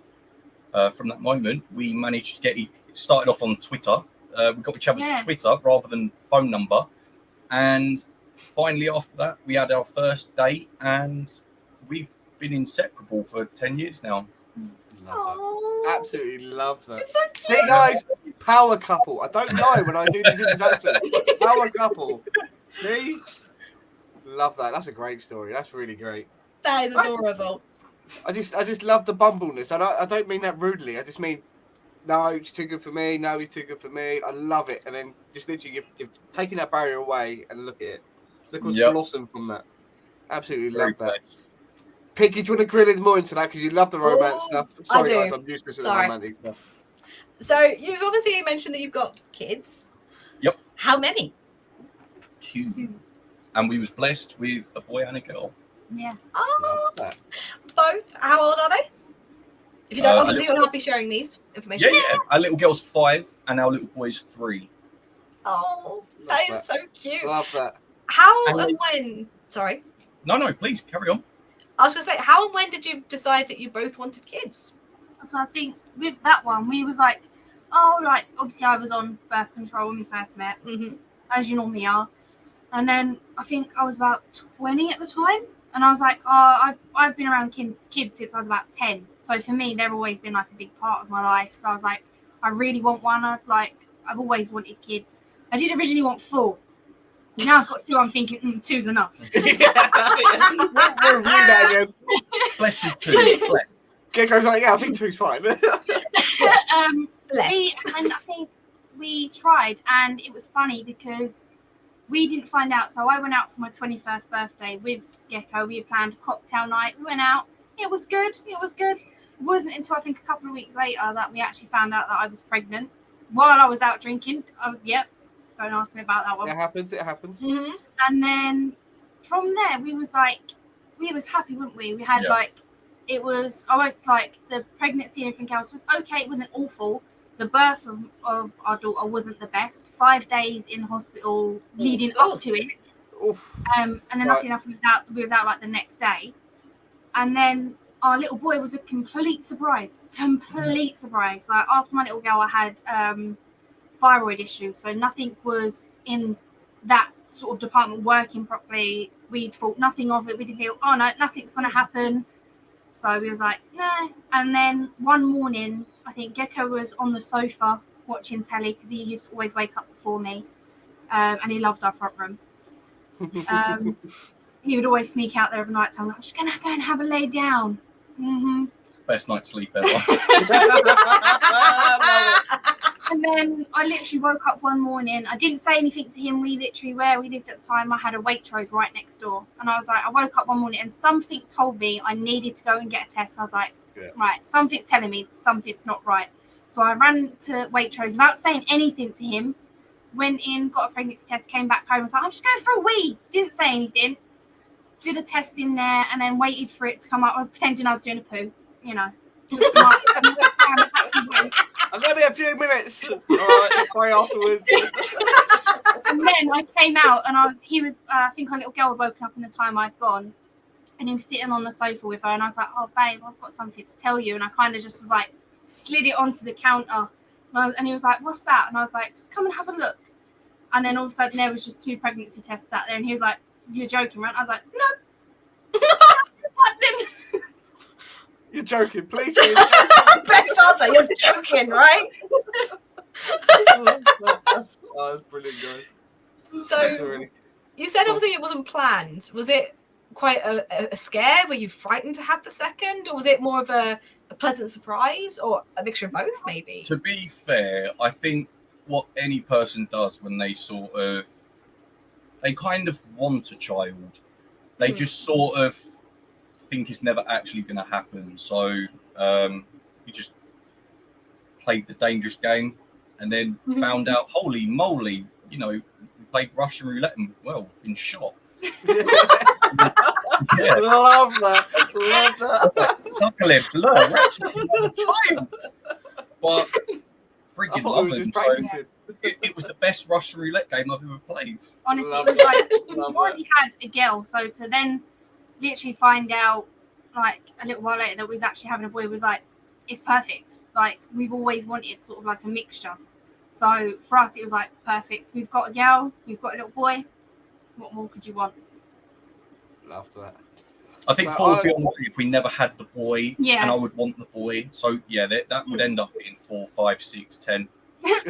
from that moment, we managed to get. It started off on Twitter. We got each other's Twitter rather than phone number, and finally after that, we had our first date, and we've been inseparable for 10 years now. Love that. Absolutely love that. It's so See, guys, power couple. I don't know when I do these introductions. Power couple. See? Love that. That's a great story. That's really great. That is adorable. I just love the bumbleness. I don't mean that rudely. I just mean, no, he's too good for me. No, he's too good for me. I love it. And then just literally you've taken that barrier away and look at it. Look what's blossomed from that. Absolutely love that. Nice. Piggy, do you want to grill in more into that? Because you love the romance stuff. Sorry, guys, I'm useless at the romantic stuff. So you've obviously mentioned that you've got kids. Yep. How many? 2. And we was blessed with a boy and a girl. Yeah. Oh, both. How old are they? If you don't, obviously you're not be sharing these information. Yeah. Our little girl's 5 and our little boy's 3. Oh, that is so cute. Love that. How and when? Sorry. No, please carry on. I was going to say, how and when did you decide that you both wanted kids? So I think with that one, we was like, oh, like, obviously I was on birth control when we first met, as you normally are. And then I think I was about 20 at the time. And I was like, oh, I've been around kids since I was about 10. So for me, they've always been like a big part of my life. So I was like, I really want one. I've always wanted kids. I did originally want 4. Now I've got 2. I'm thinking 2's enough. Bless you 2. Bless. Gecko's like, yeah, I think 2's fine. And I think we tried, and it was funny because we didn't find out. So I went out for my 21st birthday with Gecko. We had planned a cocktail night. We went out. It was good. It wasn't until I think a couple of weeks later that we actually found out that I was pregnant while I was out drinking. Yep. Don't ask me about that one. It happens. And then from there, we was happy, weren't we? We had the pregnancy and everything else was okay. It wasn't awful. The birth of our daughter wasn't the best. 5 days in hospital leading up to it. And then luckily enough, we was out like the next day. And then our little boy was a complete surprise. Like after my little girl, I had thyroid issues, so nothing was in that sort of department working properly. We'd thought nothing of it. We didn't feel, oh no, nothing's going to happen. So we was like, nah. And then one morning, I think Gecko was on the sofa watching telly because he used to always wake up before me, and he loved our front room. He would always sneak out there every night time. I'm just going to go and have a lay down. It's the best night's sleep ever. And then I literally woke up one morning. I didn't say anything to him. We literally, where we lived at the time, I had a Waitrose right next door. And I was like, I woke up one morning and something told me I needed to go and get a test. I was like, right, something's telling me something's not right. So I ran to Waitrose without saying anything to him. Went in, got a pregnancy test, came back home. I was like, I'm just going for a wee. Didn't say anything. Did a test in there and then waited for it to come up. I was pretending I was doing a poo, you know. I'm going to be a few minutes. All right, pray afterwards. And then I came out and I think our little girl had woken up in the time I'd gone. And he was sitting on the sofa with her. And I was like, oh, babe, I've got something to tell you. And I kind of just was like, slid it onto the counter. And he was like, what's that? And I was like, just come and have a look. And then all of a sudden there was just 2 pregnancy tests sat there. And he was like, you're joking, right? I was like, no. You're joking, please. Best answer, you're joking, right? That's brilliant, guys. So you said obviously it wasn't planned. Was it quite a scare? Were you frightened to have the second? Or was it more of a pleasant surprise? Or a mixture of both, maybe? To be fair, I think what any person does when they kind of want a child. They just sort of think it's never actually going to happen. So we just played the dangerous game, and then found out, holy moly, you know, we played Russian roulette and, well, been shot. Yeah. Love that. Love that. Suckling blood. We're actually a child. But I freaking thought love we were him. just So practicing. it was the best Russian roulette game I've ever played. Honestly, Love it was like Love we already had a girl, so to then literally find out like a little while later that we was actually having a boy was like, it's perfect. Like we've always wanted sort of like a mixture. So for us, it was like perfect. We've got a girl, we've got a little boy. What more could you want? Love that. I think So 4 would be unlucky if we never had the boy, Yeah. and I would want the boy. So yeah, that would end up being 4, 5, 6, 10. 10.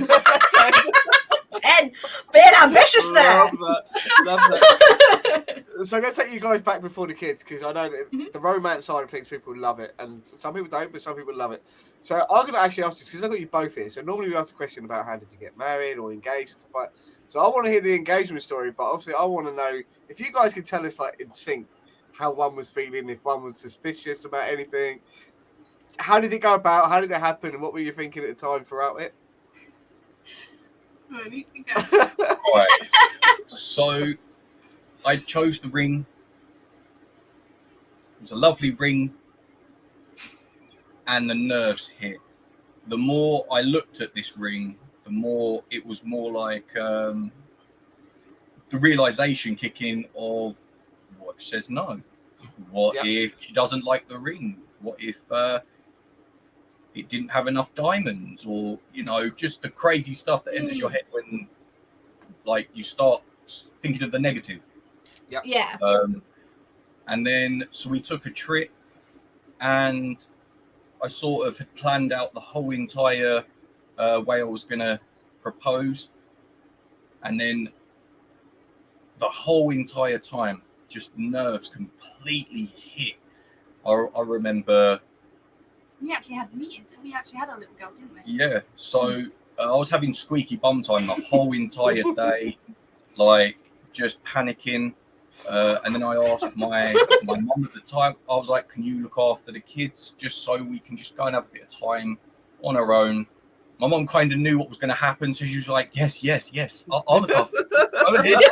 Being ambitious there. Love that. Love that. So I'm going to take you guys back before the kids, because I know that the romance side of things, people love it, and some people don't, but some people love it. So I'm going to actually ask you, because I've got you both here. So normally we ask the question about how did you get married or engaged and stuff like that. So I want to hear the engagement story, but obviously I want to know if you guys can tell us like in sync how one was feeling, if one was suspicious about anything. How did it go about? How did it happen? And what were you thinking at the time throughout it? Right. So I chose the ring. It was a lovely ring, and the nerves hit. The more I looked at this ring, the more it was more like the realization kicking of, what if she says no? What if she doesn't like the ring? What if it didn't have enough diamonds? Or, you know, just the crazy stuff that enters your head when, like, you start thinking of the negative. Yeah. And then, so we took a trip, and I sort of had planned out the whole entire way I was going to propose. And then the whole entire time, just nerves completely hit. I remember... We actually had a meeting. We actually had a little girl, didn't we? Yeah. So I was having squeaky bum time the whole entire day, like just panicking. And then I asked my mum at the time, I was like, can you look after the kids just so we can just go and have a bit of time on our own? My mum kind of knew what was going to happen, so she was like, yes, I'll look after the kids.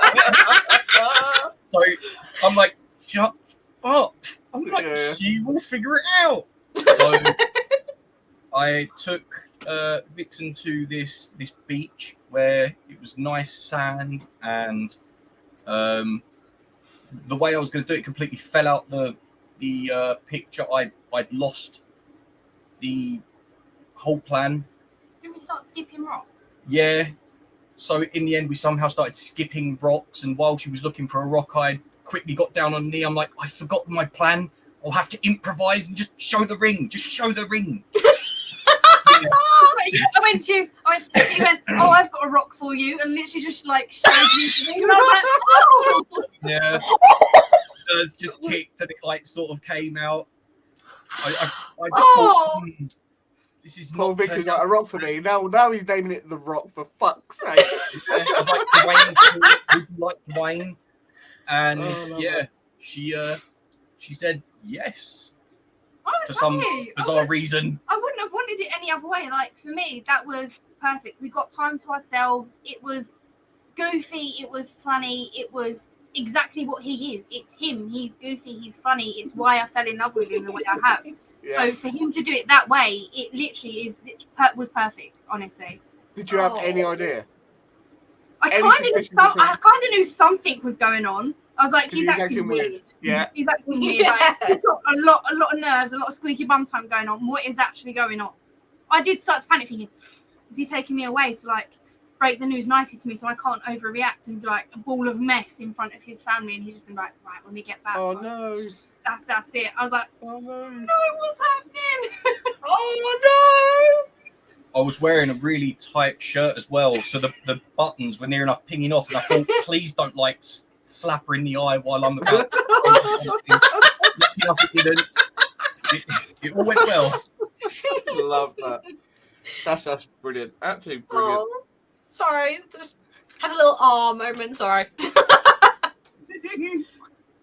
Go ahead. So I'm like, shut up. I'm like, she will figure it out. So I took Vixen to this beach where it was nice sand, and the way I was going to do it completely fell out the picture. I'd lost the whole plan. Didn't we start skipping rocks? Yeah. So in the end, we somehow started skipping rocks, and while she was looking for a rock, I quickly got down on knee. I'm like, I forgot my plan. I'll have to improvise and just show the ring. Just show the ring. I went, you went, oh, I've got a rock for you, and literally just like showed me the ring. And I was like, oh! Yeah. It's just kicked, and it like sort of came out. I just thought, this is Paul not Victor's turning like, a rock for me. Now he's naming it The Rock, for fuck's sake. I was like, Dwayne, would you like Dwayne? And that. she said yes I was for some happy. bizarre reason. I wouldn't have wanted it any other way. Like for me, that was perfect. We got time to ourselves. It was goofy. It was funny. It was exactly what he is. It's him. He's goofy. He's funny. It's why I fell in love with him the way I have. Yeah. So for him to do it that way, it literally was perfect. Honestly. Did you have any idea? I Any kind suspicion of between- I kind of knew something was going on. I was like, 'Cause he's acting weird. Yeah. He's acting weird. Like, he's got a lot of nerves, a lot of squeaky bum time going on. What is actually going on? I did start to panic, thinking, is he taking me away to like break the news nicely to me so I can't overreact and be like a ball of mess in front of his family? And he's just been like, right, when we get back, Oh no. that's it. I was like, Oh no. no, what's happening? Oh I was wearing a really tight shirt as well, so the buttons were near enough pinging off, and I thought, please don't like slap her in the eye while I'm about to it didn't. It all went well. Love that. That's brilliant. Absolutely brilliant. Oh, sorry. Just had a little moment. Sorry.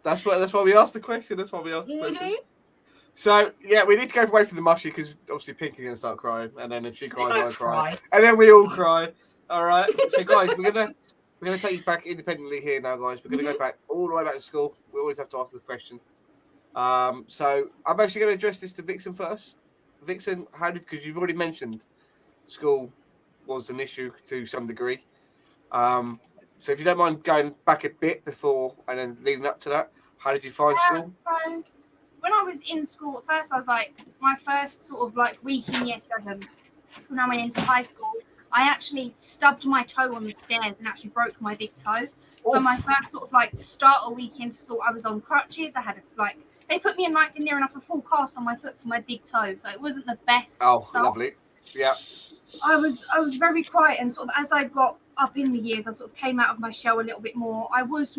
That's why we asked the question. That's why we asked the question. So yeah, we need to go away from the mushy because obviously Pinky's gonna start crying, and then if she cries, I cry, and then we all cry. All right. So guys, we're gonna take you back independently here now, guys. We're gonna go back all the way back to school. We always have to ask the question. So I'm actually gonna address this to Vixen first. Vixen, because you've already mentioned school was an issue to some degree. So if you don't mind going back a bit before and then leading up to that, how did you find school? So when I was in school, at first I was like, my first sort of like week in year 7, when I went into high school, I actually stubbed my toe on the stairs and actually broke my big toe. So my first sort of like start a week into school, I was on crutches. I had they put me in like near enough a full cast on my foot for my big toe. So it wasn't the best start. Lovely. Yeah. I was very quiet, and sort of as I got up in the years, I sort of came out of my shell a little bit more. I wasn't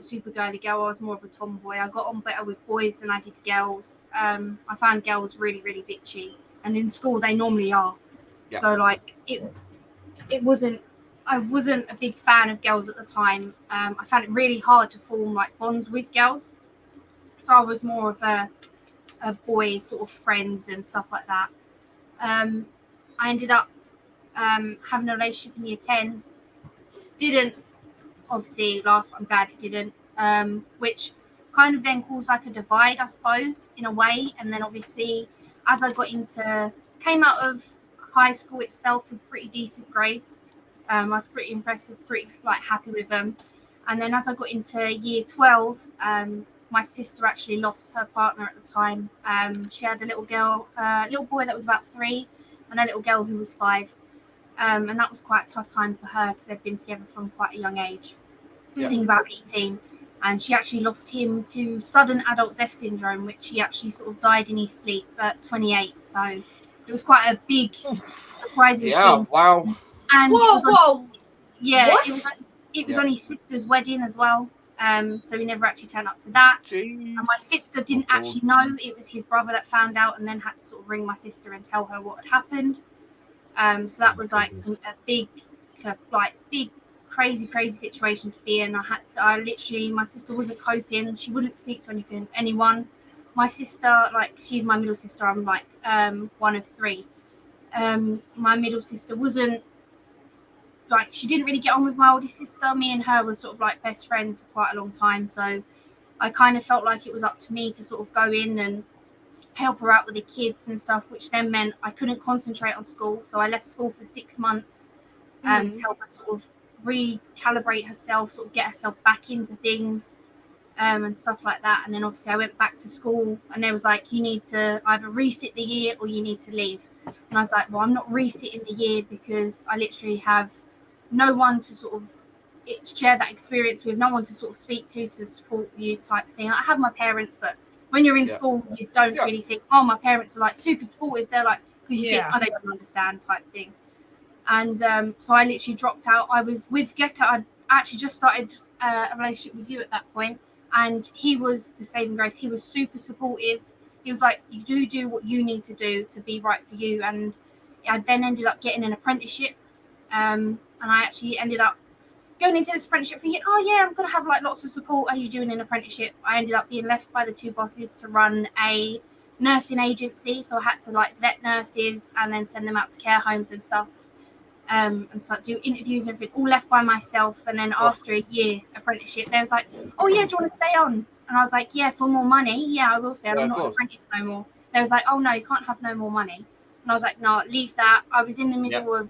super girly girl. I was more of a tomboy. I got on better with boys than I did girls. I found girls really, really bitchy, and in school they normally are. Yeah. So like it wasn't. I wasn't a big fan of girls at the time. I found it really hard to form like bonds with girls. So I was more of a boy sort of friends and stuff like that. I ended up having a relationship in year 10. Didn't obviously last, but I'm glad it didn't. Which kind of then caused like a divide, I suppose, in a way. And then obviously as I came out of high school itself with pretty decent grades. I was pretty impressed with, pretty like happy with them. And then as I got into year 12, my sister actually lost her partner at the time. She had a little boy that was about 3, and a little girl who was 5. And that was quite a tough time for her because they'd been together from quite a young age. I think about 18. And she actually lost him to sudden adult death syndrome, which he actually sort of died in his sleep at 28. So it was quite a big, surprising thing. Wow. And whoa. It was on his sister's wedding as well. So he never actually turned up to that. Jeez. And my sister didn't actually know. It was his brother that found out and then had to sort of ring my sister and tell her what had happened. So that was like a big, crazy situation to be in. My sister wasn't coping. She wouldn't speak to anyone. My sister, she's my middle sister. I'm one of 3. My middle sister wasn't, she didn't really get on with my oldest sister. Me and her were sort of best friends for quite a long time. So I kind of felt like it was up to me to sort of go in and help her out with the kids and stuff, which then meant I couldn't concentrate on school. So I left school for 6 months to help her sort of recalibrate herself, sort of get herself back into things and stuff like that. And then obviously I went back to school and they was like, you need to either resit the year or you need to leave. And I was like, well, I'm not resitting the year because I literally have no one to sort of share that experience with, no one to sort of speak to support you type thing. I have my parents, but when you're in school, you don't really think, oh, my parents are super supportive. They're because you think, oh, they don't understand type thing. And so I literally dropped out. I was with Gecko. I actually just started a relationship with you at that point, and he was the saving grace. He was super supportive. He was like, you do what you need to do to be right for you. And I then ended up getting an apprenticeship. And I actually ended up going into this apprenticeship thinking, oh yeah, I'm going to have lots of support as you do in an apprenticeship. I ended up being left by the 2 bosses to run a nursing agency. So I had to vet nurses and then send them out to care homes and stuff. And start do interviews and everything, all left by myself. And then after a year apprenticeship, they was like, oh yeah, do you want to stay on? And I was like, yeah, for more money. Yeah, I will stay on. I'm not an apprentice no more. They was like, oh no, you can't have no more money. And I was like, no, leave that. I was in the middle of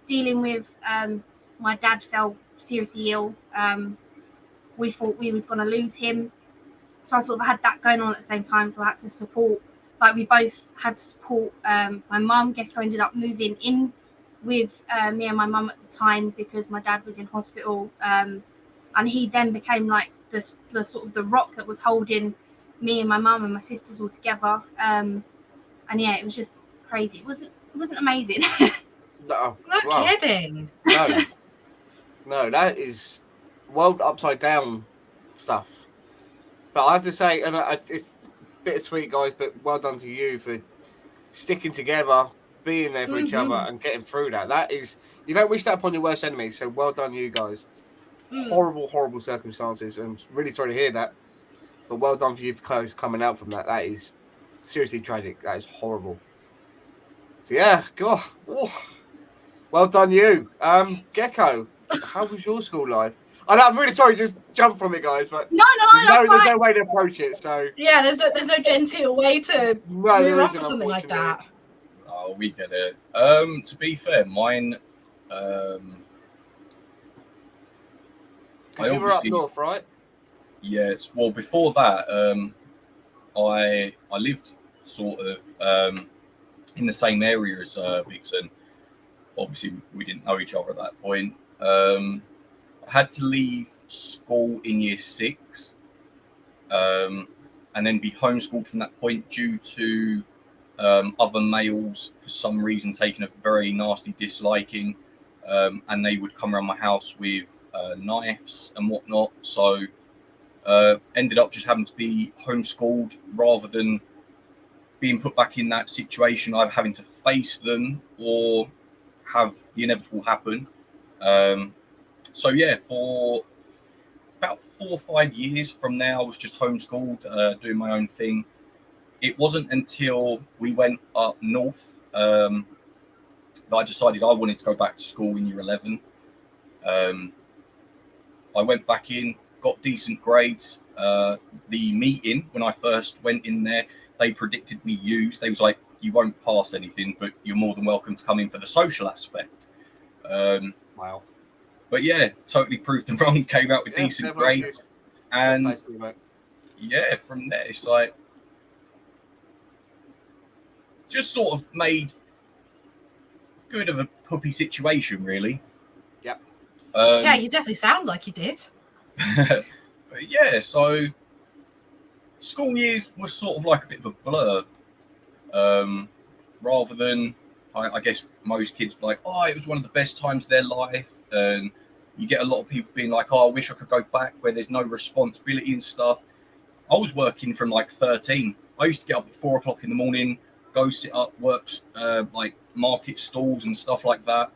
dealing with my dad fell seriously ill. We thought we was going to lose him. So I sort of had that going on at the same time. So I had to support, we both had to support my mum. Gecko ended up moving in with me and my mum at the time because my dad was in hospital. And he then became the sort of the rock that was holding me and my mum and my sisters all together. And yeah, it was just crazy. It wasn't amazing. No, kidding. No, that is world upside down stuff. But I have to say, and it's bittersweet, guys, but well done to you for sticking together, being there for each other, and getting through that. That is, you don't wish that upon your worst enemy. So well done, you guys. horrible circumstances. I'm really sorry to hear that. But well done for you for guys coming out from that. That is seriously tragic. That is horrible. So yeah, God, well done you. Gecko, how was your school life? I'm really sorry, just jump from it, guys. But No, there's no way to approach it. So yeah, there's no genteel way to move on for something like that. Oh, we get it. To be fair, mine. You were up north, right? Yes. Well, before that, I lived sort of in the same area as Vixen. Obviously, we didn't know each other at that point. I had to leave school in year 6, and then be homeschooled from that point due to other males for some reason taking a very nasty disliking, and they would come around my house with knives and whatnot. So ended up just having to be homeschooled rather than being put back in that situation, either having to face them or have the inevitable happen. So yeah, for about 4 or 5 years from there, I was just homeschooled, doing my own thing. It wasn't until we went up north that I decided I wanted to go back to school in year 11. I went back in, got decent grades. The meeting, when I first went in there, they predicted me use. They was like, you won't pass anything, but you're more than welcome to come in for the social aspect. Wow. But yeah, totally proved them wrong, came out with decent grades. And yeah, from there, it's like, just sort of made good of a puppy situation, really. Yep. Yeah, you definitely sound like you did. Yeah, so school years was sort of like a bit of a blur. Rather than, I guess most kids be like, oh, it was one of the best times of their life. And you get a lot of people being like, oh, I wish I could go back where there's no responsibility and stuff. I was working from like 13. I used to get up at 4 o'clock in the morning, go sit up, work like market stalls and stuff like that.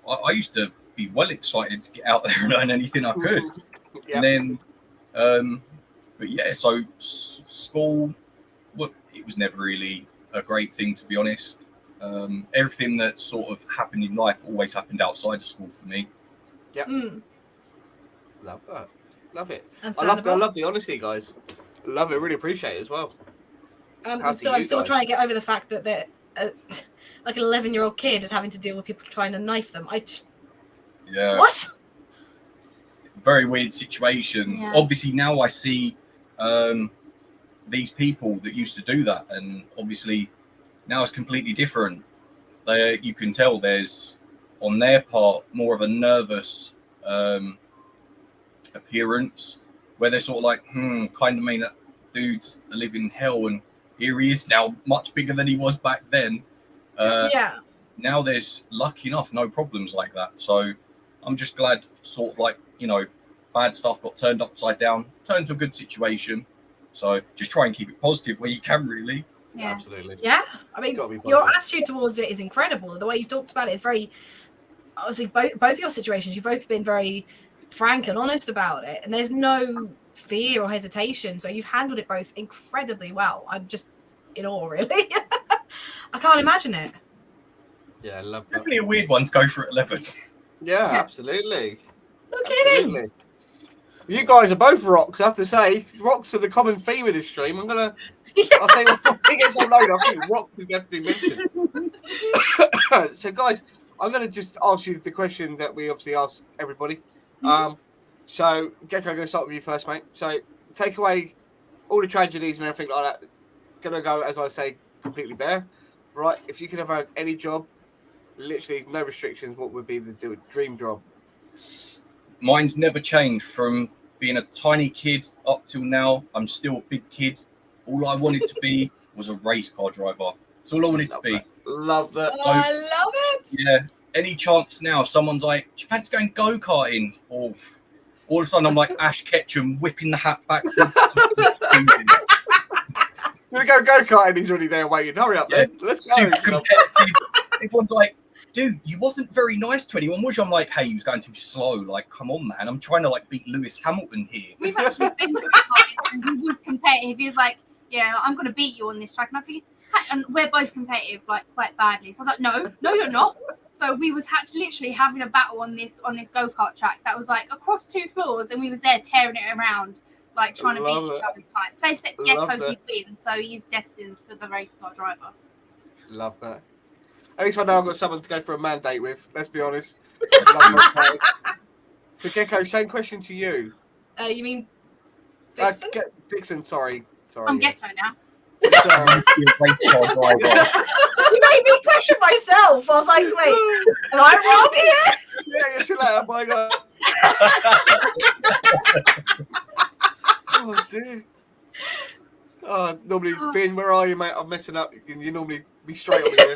I used to be well excited to get out there and earn anything I could. Yep. And then, but yeah, so school, well, it was never really a great thing, to be honest. Everything that sort of happened in life always happened outside of school for me. Yep. Love that. Love it. I love the honesty, guys. Love it. Really appreciate it as well. I'm still trying to get over the fact that they're like an 11-year-old kid is having to deal with people trying to knife them. Yeah. What? Very weird situation. Yeah. Obviously, now I see these people that used to do that, and obviously now it's completely different. You can tell there's, on their part, more of a nervous appearance, where they're sort of like, kind of mean that dude's a living hell, and here he is now, much bigger than he was back then. Yeah. Now there's, lucky enough, no problems like that. So I'm just glad, sort of like, you know, bad stuff got turned upside down, turned to a good situation. So just try and keep it positive where you can, really. Yeah. Absolutely. Yeah. I mean, your attitude towards it is incredible. The way you've talked about it is very, obviously, both of your situations, you've both been very frank and honest about it. And there's no fear or hesitation. So you've handled it both incredibly well. I'm just in awe, really. I can't imagine it. Yeah, I love that. Definitely a weird one to go for at 11. Yeah, absolutely. No kidding. You guys are both rocks, I have to say. Rocks are the common theme of this stream. I'll say when it gets uploaded, I think rocks is going to be mentioned. So, guys, I'm going to just ask you the question that we obviously ask everybody. So, Gecko, I'm going to start with you first, mate. So, take away all the tragedies and everything like that. Going to go, as I say, completely bare. Right? If you could have had any job, literally no restrictions, what would be the dream job? Mine's never changed from being a tiny kid up till now. I'm still a big kid. All I wanted to be was a race car driver. That's all I wanted to be. Love that. Oh, I love it. Yeah. Any chance now, someone's like, do you fancy going go-karting? Oh, all of a sudden, I'm like Ash Ketchum whipping the hat backwards. We're going to go go-karting. He's already there waiting. Hurry up, man. Let's go. Super competitive. Everyone's like, dude, you wasn't very nice to anyone, was you? I'm like, hey, you was going too slow. Like, come on, man. I'm trying to like beat Lewis Hamilton here. We've actually been to a and he was competitive. He was like, yeah, I'm going to beat you on this track. And I think, and we're both competitive, like quite badly. So I was like, no, you're not. So we was literally having a battle on this go-kart track that was like across 2 floors, and we was there tearing it around, like trying to beat each other's time. So Gecko did win, so he's destined for the race car driver. Love that. At least I know I've got someone to go for a mandate with. Let's be honest. So Gecko, same question to you. You mean Vixen? Vixen, sorry. I'm Gecko now. Sorry. You made me question myself. I was like, wait, am I wrong here? Yeah, see you later. Bye, guys. Oh, dear. Oh, normally, Finn, where are you, mate? I'm messing up. You normally be straight on here.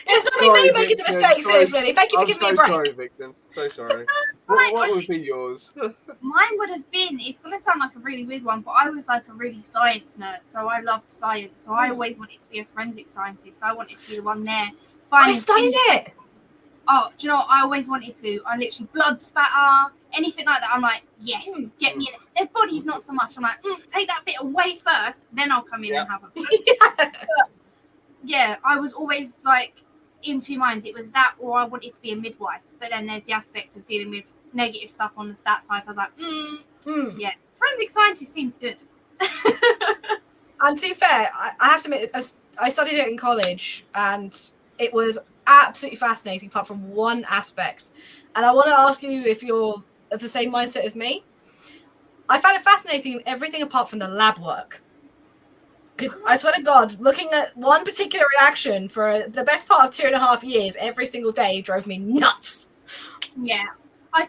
It's not me making the mistakes here, Flinny. Thank you for giving me a break. Sorry, Vixen. So sorry. Right. What would be yours? Mine would have been, it's going to sound like a really weird one, but I was like a really science nerd, so I loved science. So I always wanted to be a forensic scientist. I wanted to be the one there. I studied it. Oh, do you know what? I always wanted to. I literally blood spatter, anything like that. I'm like, yes, get me in. Their body's not so much. I'm like, take that bit away first, then I'll come in and have a yeah, I was always like in 2 minds. It was that, or I wanted to be a midwife. But then there's the aspect of dealing with negative stuff on that side. So I was like, yeah, forensic scientist seems good. And to be fair, I have to admit, I studied it in college, and it was absolutely fascinating, apart from one aspect. And I want to ask you if you're of the same mindset as me. I found it fascinating in everything apart from the lab work. Because I swear to God, looking at one particular reaction for the best part of 2.5 years every single day drove me nuts. Yeah. I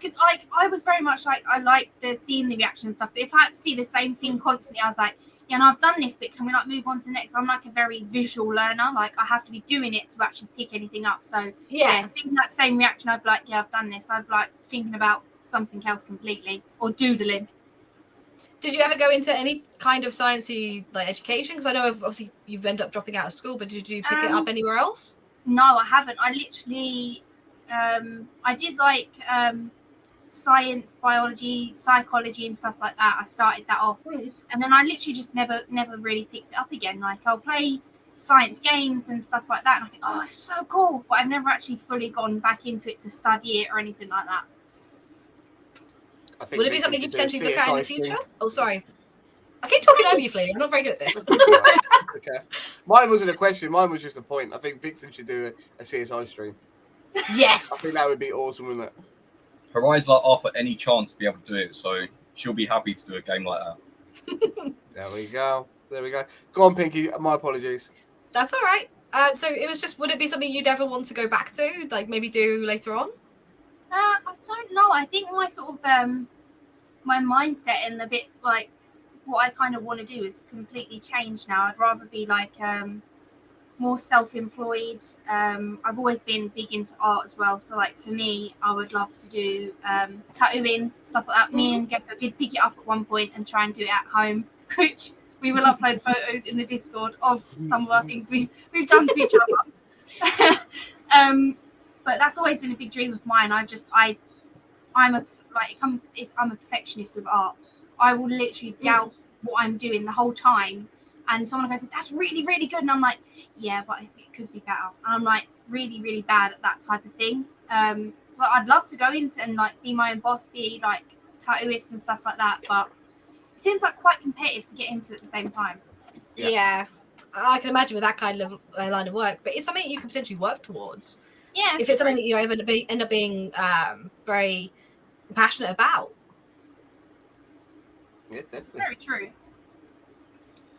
was very much like, I like seeing the reaction and stuff, but if I had to see the same thing constantly, I was like, yeah, and I've done this bit, can we like move on to the next? I'm like a very visual learner, like I have to be doing it to actually pick anything up. So yeah, seeing that same reaction, I'd be like, yeah, I've done this. I'd be like thinking about something else completely, or doodling. Did you ever go into any kind of sciencey like education? Because I know obviously you've ended up dropping out of school, but did you pick it up anywhere else? No, I haven't. I literally, I did like science, biology, psychology, and stuff like that. I started that off, and then I literally just never really picked it up again. Like I'll play science games and stuff like that, and I think, oh, it's so cool, but I've never actually fully gone back into it to study it or anything like that. Would it be something you potentially look at in the future? Oh, sorry. I keep talking over you, Fleety. I'm not very good at this. Okay. Mine wasn't a question. Mine was just a point. I think Vixen should do a CSI stream. Yes. I think that would be awesome, wouldn't it? Her eyes light up at any chance to be able to do it, so she'll be happy to do a game like that. There we go. Go on, Pinky. My apologies. That's all right. So it was just, would it be something you'd ever want to go back to, like maybe do later on? I don't know. I think my sort of my mindset and the bit like what I kind of want to do is completely changed now. I'd rather be like more self-employed. I've always been big into art as well. So like for me, I would love to do tattooing, stuff like that. Me and Gecko did pick it up at one point and try and do it at home, which we will upload photos in the Discord of some of our things we've done to each other. But that's always been a big dream of mine. I'm a perfectionist with art. I will literally doubt what I'm doing the whole time, and someone goes, "That's really, really good," and I'm like, "Yeah, but it could be better." And I'm like really, really bad at that type of thing. But I'd love to go into and like be my own boss, be like tattooist and stuff like that. But it seems like quite competitive to get into at the same time. Yeah. I can imagine with that kind of line of work, but it's something you can potentially work towards. Yeah, if it's something that you end up being very passionate about. Yeah, definitely. Very true.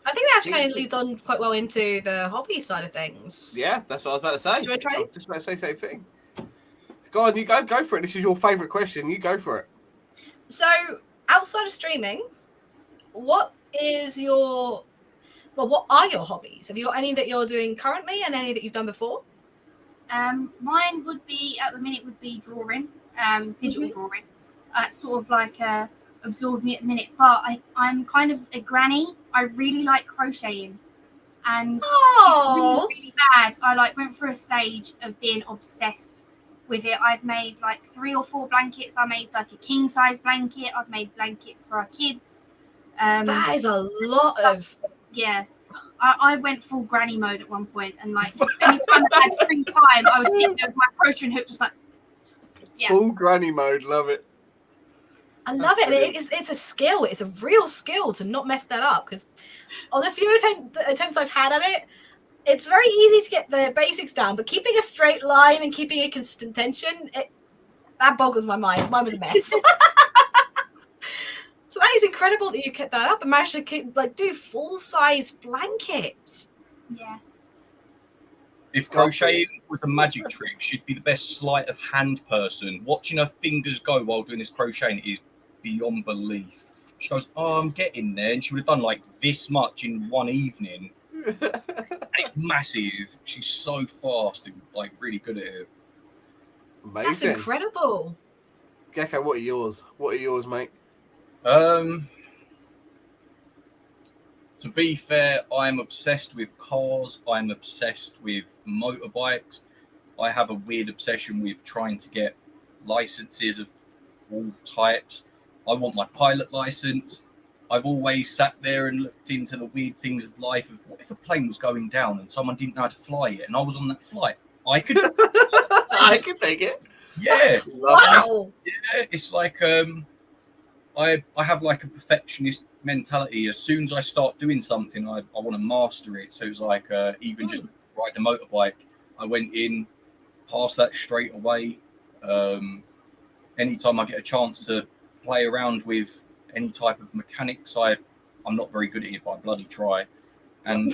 I think that actually kind of leads on quite well into the hobby side of things. Yeah, that's what I was about to say. Do you want to try? I was just about to say the same thing. Go on, you go for it. This is your favourite question. You go for it. So, outside of streaming, what are your hobbies? Have you got any that you're doing currently and any that you've done before? Mine would be, at the minute, would be drawing, digital drawing. Sort of like absorbed me at the minute, but I'm kind of a granny. I really like crocheting. and Oh, it's really bad. I like went through a stage of being obsessed with it. I've made like 3 or 4 blankets. I made like a king size blanket. I've made blankets for our kids. that is a lot of. Yeah. I went full granny mode at one point, and like anytime I had free time, I would sit there with my crochet hook, just like Full granny mode. Love it. I love it. And it's a skill. It's a real skill to not mess that up, because on the few attempts I've had at it, it's very easy to get the basics down, but keeping a straight line and keeping a consistent tension, that boggles my mind. Mine was a mess. So that is incredible that you kept that up and managed to do full-size blankets. yeah. If crocheting was a magic trick, she'd be the best sleight of hand person. Watching her fingers go while doing this crocheting is beyond belief. She goes, "Oh, I'm getting there," and she would have done like this much in one evening. And it's massive. She's so fast and like really good at it. Amazing. That's incredible. Gecko, what are yours? What are yours, mate? To be fair, I'm obsessed with cars. I'm obsessed with motorbikes. I have a weird obsession with trying to get licenses of all types. I want my pilot license. I've always sat there and looked into the weird things of life. Of what if a plane was going down and someone didn't know how to fly it, and I was on that flight? I could. I can take it. Yeah. Wow. Yeah. It's like I have like a perfectionist mentality. As soon as I start doing something, I want to master it. So it's like even just ride a motorbike. I went in, passed that straight away. Anytime I get a chance to play around with any type of mechanics, I'm not very good at it, but I bloody try. And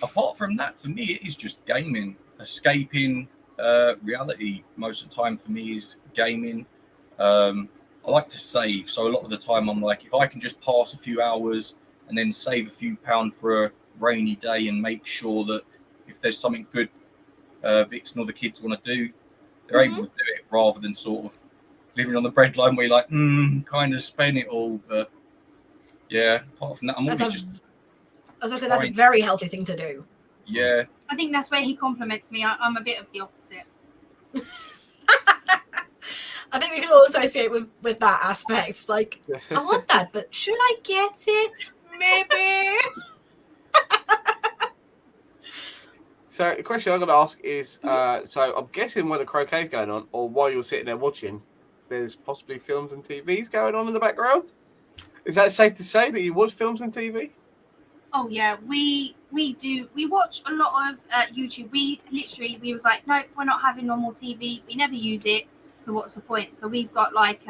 apart from that, for me, it is just gaming, escaping reality. Most of the time for me is gaming. I like to save, so a lot of the time I'm like, if I can just pass a few hours and then save a few pounds for a rainy day and make sure that if there's something good Vixen or the kids want to do, they're able to do it, rather than sort of living on the breadline where you're like, kind of spend it all. But yeah, apart from that, I'm always just. I was going to say, that's a very healthy thing to do. Yeah. I think that's where he compliments me. I'm a bit of the opposite. I think we can all associate with that aspect. Like, I want that, but should I get it? Maybe. So the question I'm going to ask is, so I'm guessing while the croquet's going on, or while you're sitting there watching, there's possibly films and TVs going on in the background. Is that safe to say that you watch films and TV? Oh yeah, we do. We watch a lot of YouTube. We was like, no, we're not having normal TV. We never use it. So what's the point? So we've got like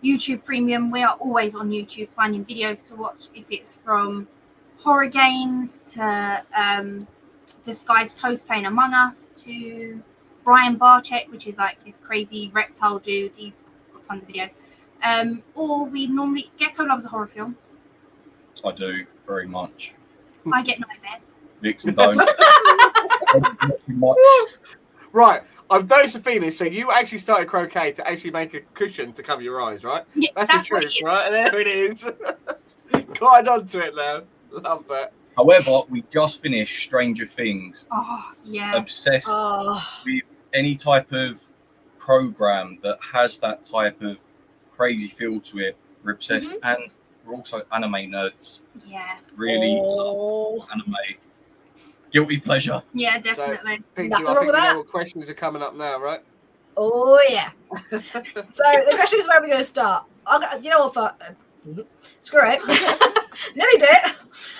YouTube Premium. We are always on YouTube finding videos to watch. If it's from horror games to Disguised Toast playing Among Us to Brian Barchek, which is like this crazy reptile dude. He's got tons of videos. Or we normally Gecko loves a horror film. I do very much. I get nightmares. Vixen don't. Not too much. Right, I've noticed a finish. So you actually started croquet to actually make a cushion to cover your eyes, right? Yeah, that's the truth, right? There it is. Quite onto it now. Love that. However, we just finished Stranger Things. Oh yeah. Obsessed with any type of program that has that type of crazy feel to it. We're obsessed, and we're also anime nerds. Yeah. Really love anime. Guilty pleasure. Yeah, definitely. So, Pinky, I think you know what questions are coming up now, right? Oh, yeah. So the question is, where are we going to start? You know what? Screw it. Nearly did it.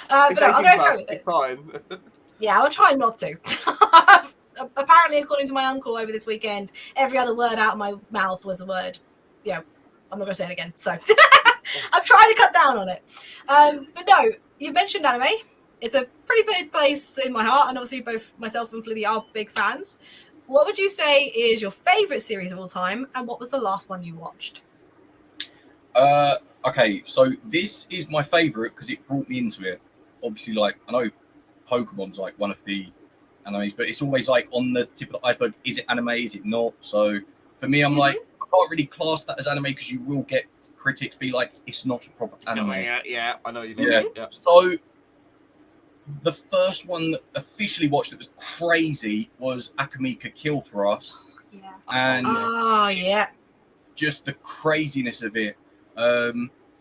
But no, I'm going to go with it. Fine. Yeah, I'll try not to. Apparently, according to my uncle over this weekend, every other word out of my mouth was a word. Yeah, I'm not going to say it again. So I'm trying to cut down on it. But no, you mentioned anime. It's a pretty big place in my heart, and obviously both myself and Flitty are big fans. What would you say is your favourite series of all time, and what was the last one you watched? Okay, so this is my favourite because it brought me into it. Obviously, like, I know Pokemon's like one of the animes, but it's always like on the tip of the iceberg. Is it anime? Is it not? So for me, I'm like, I can't really class that as anime because you will get critics be like, it's not a proper anime. Yeah, I know what you mean. Yeah. Yeah. So the first one that officially watched that was crazy was Akamika Kill for Us. Yeah. And Oh, yeah. just the craziness of it,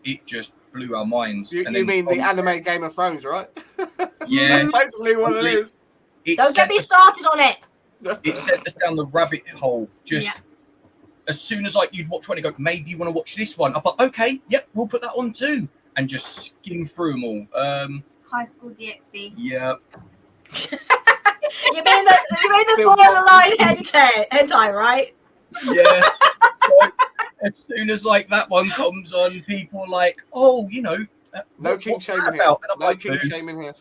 it just blew our minds. You And then mean the anime Game of Thrones, right? Yeah. Basically what it is. Don't get me started on it. It sent us down the rabbit hole. Just as soon as like you'd watch one and go, maybe you want to watch this one. I thought, okay, yep, we'll put that on too. And just skim through them all. High School DxD. Yeah. You mean the borderline hentai, right? Yeah. So, as soon as like that one comes on, people are like, oh, you know, No king what's that shaming here. about? And I'm No like, king boobs. shaming here.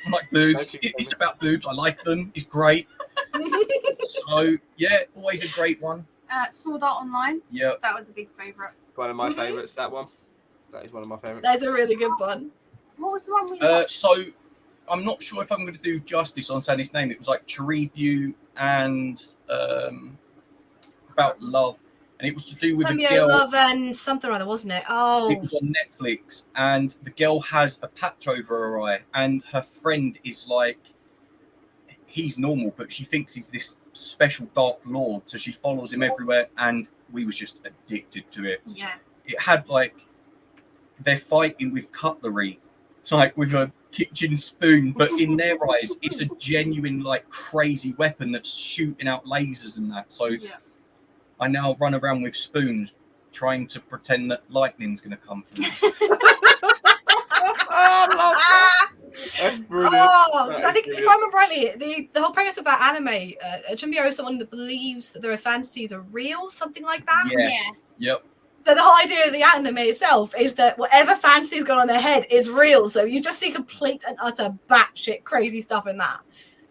I'm like, boobs. No king It's shaming. about boobs. I like them. It's great. So yeah, always a great one. Sword Art Online. Yeah. That was a big favourite. One of my favourites, that one. That is one of my favourites. That's a really good one. What was the one we watched? So I'm not sure if I'm going to do justice on saying his name. It was like Charibu and about love, and it was to do with a Romeo, girl. Love, and something or other, wasn't it? Oh, It was on Netflix, and the girl has a patch over her eye, and her friend is like, he's normal, but she thinks he's this special dark lord, so she follows him everywhere, and we was just addicted to it. Yeah. It had like, they're fighting with cutlery, so like with a kitchen spoon, but in their eyes, it's a genuine like crazy weapon that's shooting out lasers and that. So Yeah. I now run around with spoons, trying to pretend that lightning's going to come from me. That's brilliant. Oh, That I is think if brilliant. I remember rightly, the whole premise of that anime, Chimbio is someone that believes that their fantasies are real, something like that. Yeah. Yep. So the whole idea of the anime itself is that whatever fantasy's got on their head is real. So you just see complete and utter batshit crazy stuff in that.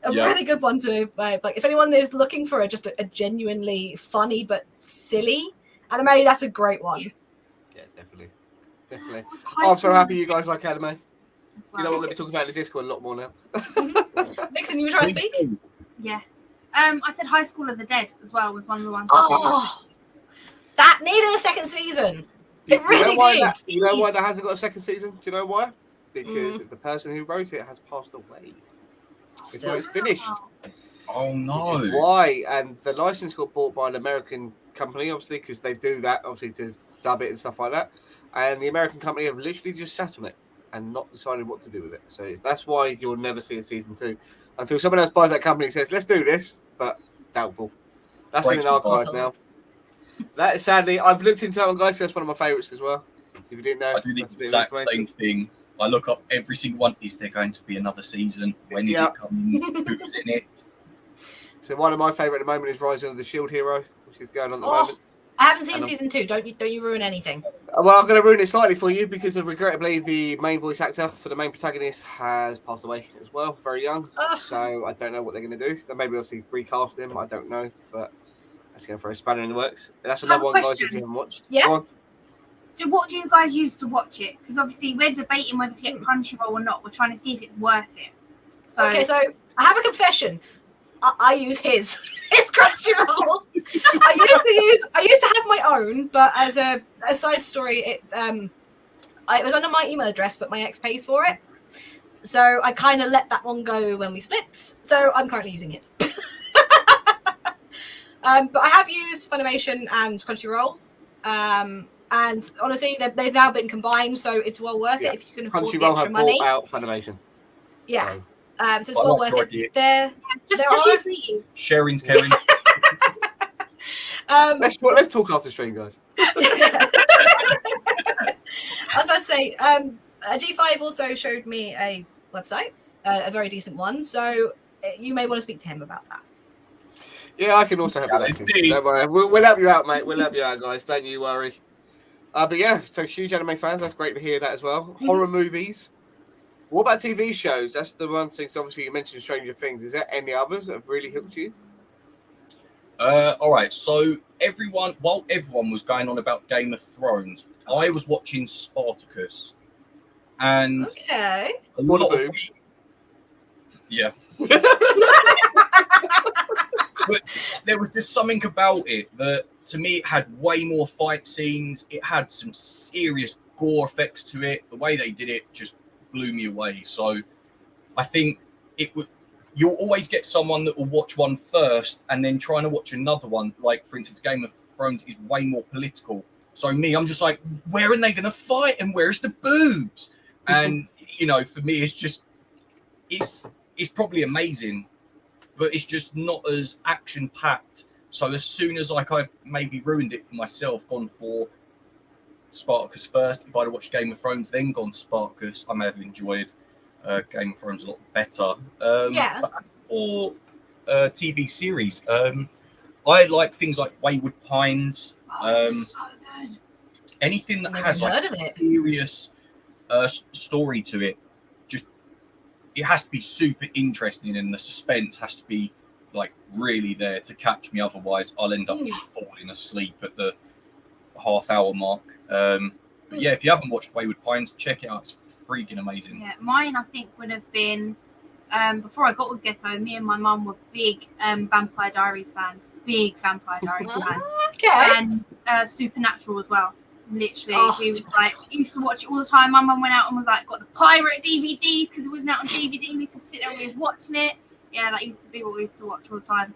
A Yeah. really good one to like. If anyone is looking for just a genuinely funny but silly anime, that's a great one. Yeah, definitely. Definitely. What was Oh, High I'm so School happy you guys like anime. as You well? know, we're going to be talking about in the Discord a lot more now. Vixen, you were trying to speak? Yeah. I said High School of the Dead as well was one of the ones. Oh, that needed a second season. It really did. You know why that hasn't got a second season? Do you know why? Because the person who wrote it has passed away. Before it's finished. Oh Which is no. why, and the license got bought by an American company, obviously, because they do that, obviously, to dub it and stuff like that. And the American company have literally just sat on it and not decided what to do with it. So that's why you'll never see a season 2 until someone else buys that company and says, "Let's do this," but doubtful. That's in an archive now. That is sadly, I've looked into that one, guys. That's one of my favourites as well. So if you didn't know, I do the that's a bit of exact information. same thing. I look up every single one. Is there going to be another season? When is Yeah. it coming? Who's in it? So one of my favourite at the moment is Rising of the Shield Hero, which is going on at the Oh. moment. I haven't seen And season 2. Don't you ruin anything. Well, I'm going to ruin it slightly for you because, regrettably, the main voice actor for the main protagonist has passed away as well, very young. Ugh. So I don't know what they're going to do. So maybe obviously recast him. I don't know, but that's going to throw a spanner in the works. And that's I have another a one, guys, if question. you haven't watched. Yeah. Go on. What do you guys use to watch it? Because obviously we're debating whether to get Crunchyroll or not. We're trying to see if it's worth it. So, Okay, so I have a confession. I use his Crunchyroll. I used to have my own, but as a side story, it was under my email address, but my ex pays for it. So I kind of let that one go when we split. So I'm currently using his. But I have used Funimation and Crunchyroll. And honestly, they've now been combined, so it's well worth Yeah. it if you can afford the Crunchyroll extra have money. bought out Funimation. Yeah. So, So it's I well like worth your it. There just are- use these. Sharing's caring. let's talk after stream, guys. I was about to say, G5 also showed me a website, a very decent one. So you may want to speak to him about that. Yeah, I can also help with that. Too. Don't worry. We'll help you out, mate. We'll help you out, guys. Don't you worry. But yeah, so huge anime fans. That's great to hear that as well. Horror movies. What about TV shows? That's the one thing. So obviously, you mentioned Stranger Things. Is there any others that have really hooked you? All right. So while everyone was going on about Game of Thrones, I was watching Spartacus, and Okay. a For the lot of boobs. yeah. But there was just something about it that, to me, it had way more fight scenes. It had some serious gore effects to it. The way they did it just blew me away. So I think it would. You'll always get someone that will watch one first and then trying to watch another one. Like, for instance, Game of Thrones is way more political. So I'm just like, where are they going to fight and where's the boobs? And, you know, for me, it's just, it's probably amazing, but it's just not as action-packed. So as soon as, like, I've maybe ruined it for myself, gone for Spartacus first, if I'd have watched Game of Thrones, then gone Spartacus, I may have enjoyed Game of Thrones a lot better. But for TV series, I like things like Wayward Pines. So good. Anything that Never has like heard of it. serious story to it, just it has to be super interesting, and the suspense has to be like really there to catch me. Otherwise, I'll end up just falling asleep at the half-hour mark. But yeah, if you haven't watched Wayward Pines, check it out. It's freaking amazing. Yeah, mine I think would have been before I got with Gecko. Me and my mum were big Vampire Diaries fans, fans, Okay. and Supernatural as well. Literally, we was like used to watch it all the time. My mum went out and was like got the pirate DVDs because it wasn't out on DVD. We used to sit there and we was watching it. Yeah, that used to be what we used to watch all the time.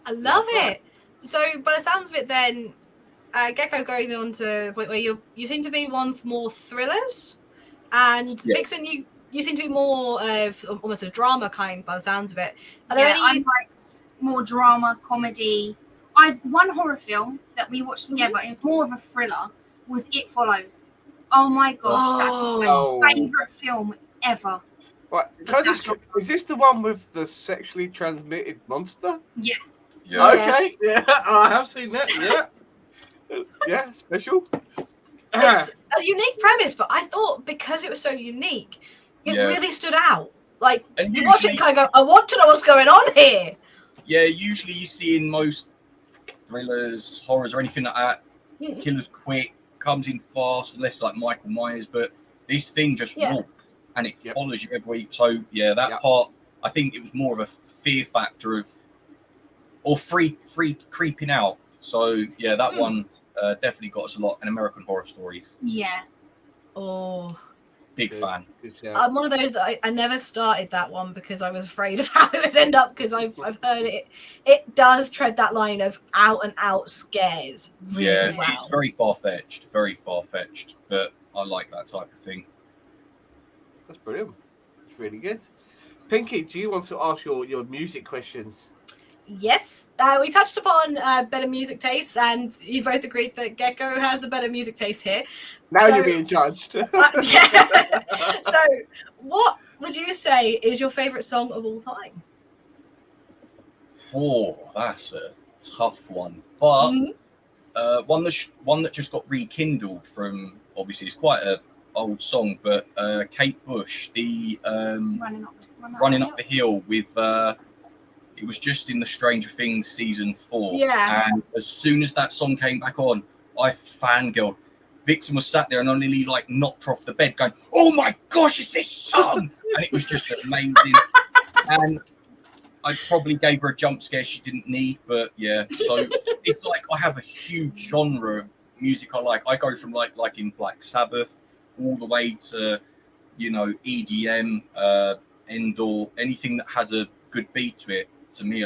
I love it. So, by the sounds of it, then Gecko going on to the point where you seem to be one for more thrillers, and Vixen, you seem to be more of almost a drama kind by the sounds of it. Are there any? I'm like more drama, comedy. I've one horror film that we watched together, and it was more of a thriller. Was It Follows? Oh my gosh, that's my favorite film ever. Right, can I just? Is this the one with the sexually transmitted monster? Yeah. Yeah. Okay. Yeah, I have seen that. Yeah. Yeah, special. It's a unique premise, but I thought because it was so unique, it really stood out. Like, And you watch it and usually, kind of go, I want to know what's going on here. yeah, usually you see in most thrillers, horrors, or anything like that, killer's quick, comes in fast, unless like Michael Myers, but this thing just walks and it follows you every week. So yeah, that part, I think it was more of a fear factor of, or free creeping out. So yeah, that one definitely got us a lot. And American Horror Stories. Yeah. Oh. Big fan. I'm one of those that I never started that one because I was afraid of how it would end up, because I've heard it does tread that line of out and out scares really well. It's very far-fetched, but I like that type of thing. That's brilliant. It's really good. Pinky, do you want to ask your music questions? Yes, we touched upon better music tastes, and you both agreed that Gecko has the better music taste here. Now you're being judged. So, what would you say is your favourite song of all time? Oh, that's a tough one. But one that just got rekindled from, obviously it's quite a old song, but Kate Bush, the Running Up the Hill with it was just in the Stranger Things season 4. Yeah. And as soon as that song came back on, I fangirled. Vixen was sat there and I nearly like knocked her off the bed going, oh my gosh, it's this song! And it was just amazing. And I probably gave her a jump scare she didn't need, but yeah. So it's like I have a huge genre of music I like. I go from like in Black Sabbath all the way to, you know, EDM, Endor, anything that has a good beat to it. To me,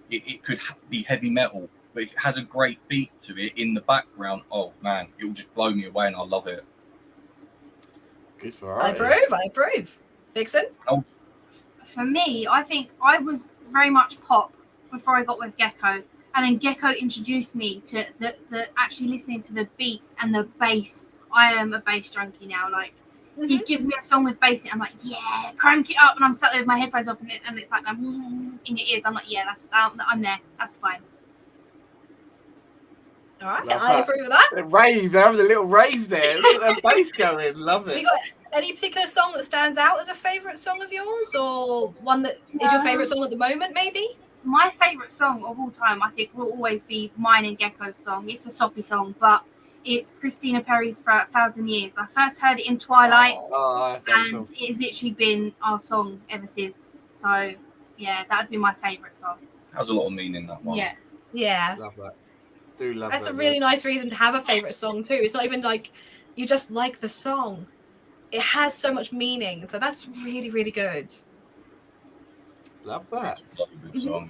it could be heavy metal, but if it has a great beat to it in the background, oh man, it will just blow me away, and I love it. Good for I approve. Vixen? For me, I think I was very much pop before I got with Gecko, and then Gecko introduced me to the actually listening to the beats and the bass. I am a bass junkie now. Like, he gives me a song with bass in it, I'm like, yeah, crank it up, and I'm sat there with my headphones off, and it's like in your ears. I'm like, yeah, that's I'm there. That's fine. All right, I agree with that. Rave, they're having a little rave there. Look at that bass going. Love it. Have you got any particular song that stands out as a favourite song of yours, or one that is your favourite song at the moment, maybe? My favourite song of all time, I think, will always be mine and Gecko's song. It's a soppy song, but it's Christina Perri's for 1,000 Years. I first heard it in Twilight, and it has literally been our song ever since. So, yeah, that would be my favourite song. Has a lot of meaning, that one. Yeah. Love that. Do love That's that. a really nice reason to have a favourite song too. It's not even like you just like the song. It has so much meaning. So that's really, really good. Love that. It's a bloody good song.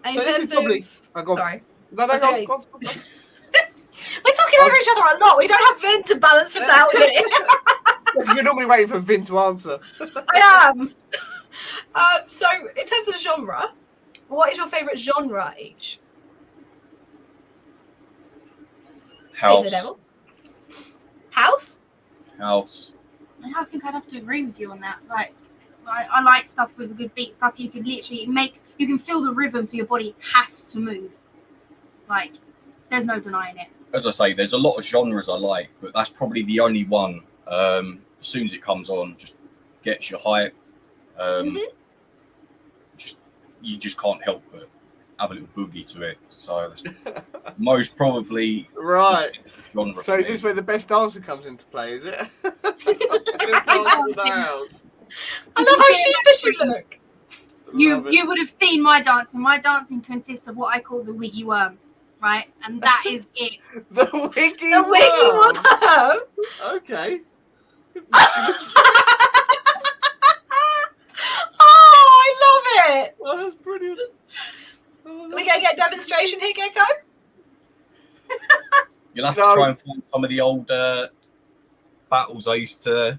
And So in this terms is probably. of, Go on. sorry, No, no, Okay. go on. we're talking over each other a lot. We don't have Vin to balance this out here. You're normally waiting for Vin to answer. I am. So, in terms of genre, what is your favourite genre each? Speak for the House. devil. House? House. I think I'd have to agree with you on that. Like, I like stuff with a good beat, stuff you can literally you can feel the rhythm, so your body has to move. Like, there's no denying it. As I say, there's a lot of genres I like, but that's probably the only one. As soon as it comes on, just gets you hype. You just can't help but have a little boogie to it. So that's most probably Right. genre. So is this where the best dancer comes into play? Is it? Best dancer in the house. I love how sheepish you look. Love it. You would have seen my dancing. My dancing consists of what I call the wiggy worm, right? And that is it. The wiggy The wiggy worm. worm. Okay. Oh, I love it. Oh, that's brilliant. Oh, Are we going to get a demonstration here, Gecko? You'll have No. to try and find some of the old battles I used to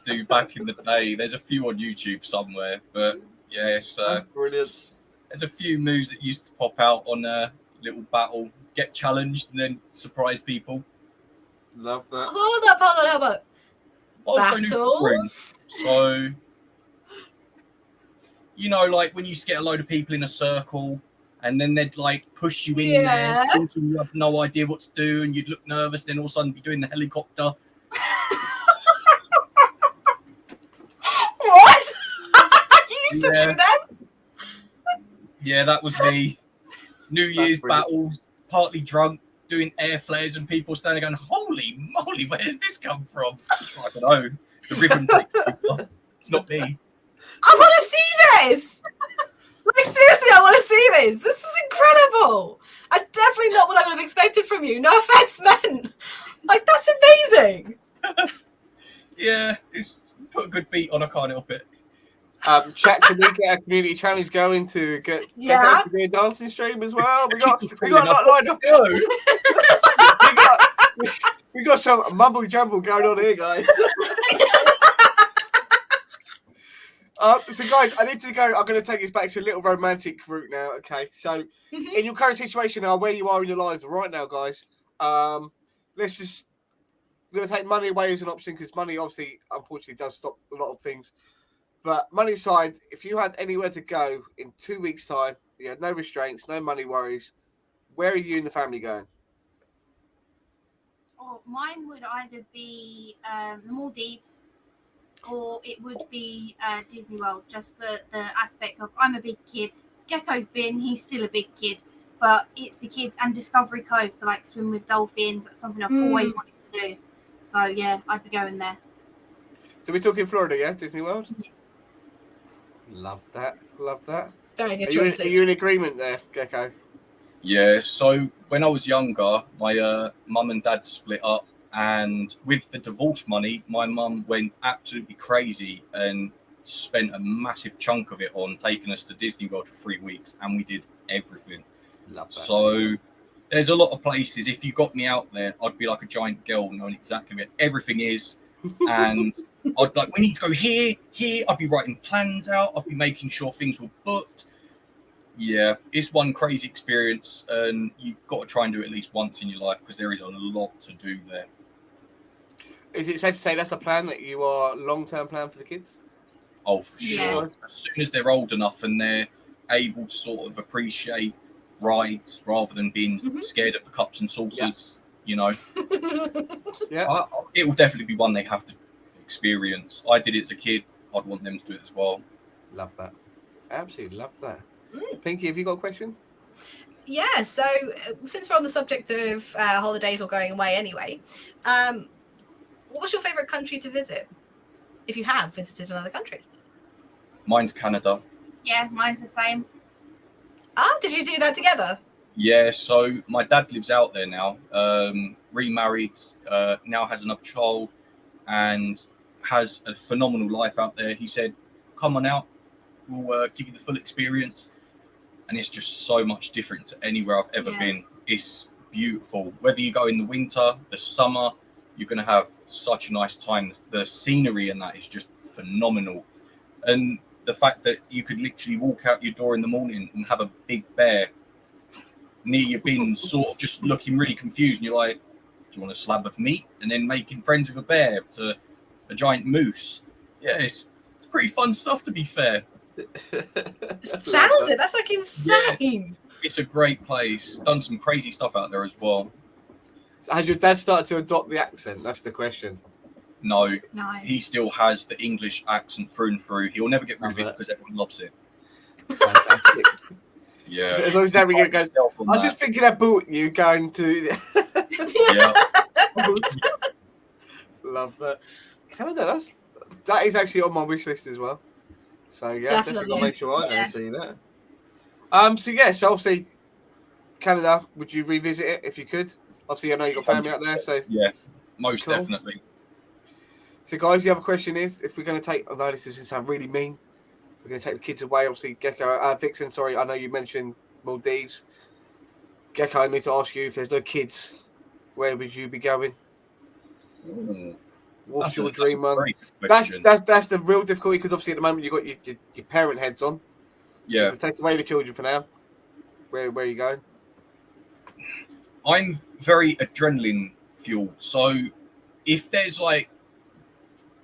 do back in the day. There's a few on YouTube somewhere, but yes, that's brilliant. there's a few moves that used to pop out on a little battle, get challenged, and then surprise people. Love that. Hold up. Also new Battles? So, you know, like when you used to get a load of people in a circle and then they'd like push you in there, Yeah. thinking you have no idea what to do, and you'd look nervous, then all of a sudden be doing the helicopter. What? You used to Yeah. do that? Yeah, that was me. New Year's brilliant. battles, partly drunk, doing air flares, and people standing going, "Holy moly, where's this come from?" I don't know. The rhythm breaks people. It's not me. I want to see this. Like, seriously, I want to see this. This is incredible. Definitely not what I would have expected from you. No offense, men. Like, that's amazing. Yeah, it's put a good beat on. I can't help it. Chat, can we get a community challenge going to get Yeah. to do a dancing stream as well? We got Calling a lot up. lined up. we got some mumble jumble going on here, guys. So guys, I need to go. I'm going to take us back to a little romantic route now. Okay, so in your current situation now, where you are in your lives right now, guys, let's just. We're going to take money away as an option because money, obviously, unfortunately, does stop a lot of things. But money aside, if you had anywhere to go in 2 weeks' time, you had no restraints, no money worries, where are you and the family going? Or mine would either be the Maldives, or it would be Disney World, just for the aspect of I'm a big kid. Gecko's he's still a big kid, but it's the kids and Discovery Cove to like swim with dolphins. That's something I've always wanted to do. So yeah, I'd be going there. So we're talking Florida, yeah? Disney World? Yeah. Love that. Love that. Very good Are you, choices. are you in agreement there, Gecko? Yeah, so when I was younger, my mum and dad split up, and with the divorce money, my mum went absolutely crazy and spent a massive chunk of it on taking us to Disney World for 3 weeks, and we did everything. Love that. So there's a lot of places. If you got me out there, I'd be like a giant girl knowing exactly where everything is. And I'd like, we need to go here. I'd be writing plans out. I'd be making sure things were booked. Yeah, it's one crazy experience, and you've got to try and do it at least once in your life because there is a lot to do there. Is it safe to say that's a plan that you are long-term plan for the kids? Oh, for sure. Yeah. As soon as they're old enough and they're able to sort of appreciate rides rather than being scared of the cups and saucers, you know, Yeah. it will definitely be one they have to experience. I did it as a kid. I'd want them to do it as well. Love that. Absolutely love that. Pinky, have you got a question? Yeah, so since we're on the subject of holidays or going away anyway, what was your favourite country to visit? If you have visited another country. Mine's Canada. Yeah, mine's the same. Ah, did you do that together? Yeah, so my dad lives out there now, remarried, now has another child, and has a phenomenal life out there. He said, come on out, will give you the full experience. And it's just so much different to anywhere I've ever been. It's beautiful. Whether you go in the winter, the summer, you're going to have such a nice time. The scenery and that is just phenomenal. And the fact that you could literally walk out your door in the morning and have a big bear near your bin, sort of just looking really confused. And you're like, do you want a slab of meat? And then making friends with a bear to a giant moose. Yeah, it's pretty fun stuff, to be fair. Sounds it. That's like insane. Yeah, it's a great place. Done some crazy stuff out there as well. Has your dad started to adopt the accent? That's the question. No, No. he still has the English accent through and through. He'll never get rid of it because everyone loves it. Fantastic. Yeah. As long as David goes, I was just thinking about you going to. Yeah. Love that. Canada, that is actually on my wish list as well. So yeah, definitely I'll make sure I go and see that. So yes, obviously Canada, would you revisit it if you could? Obviously I know you've got family out there, so yeah, most definitely. So guys, the other question is if we're gonna take, although this doesn't sound really mean, we're gonna take the kids away, obviously Vixen, sorry, I know you mentioned Maldives. Gecko, I need to ask you, if there's no kids, where would you be going? Ooh. What's your dream one? That's the real difficulty, because obviously at the moment you've got your parent heads on. Yeah. So if we take away the children for now, where are you going? I'm very adrenaline fueled. So if there's like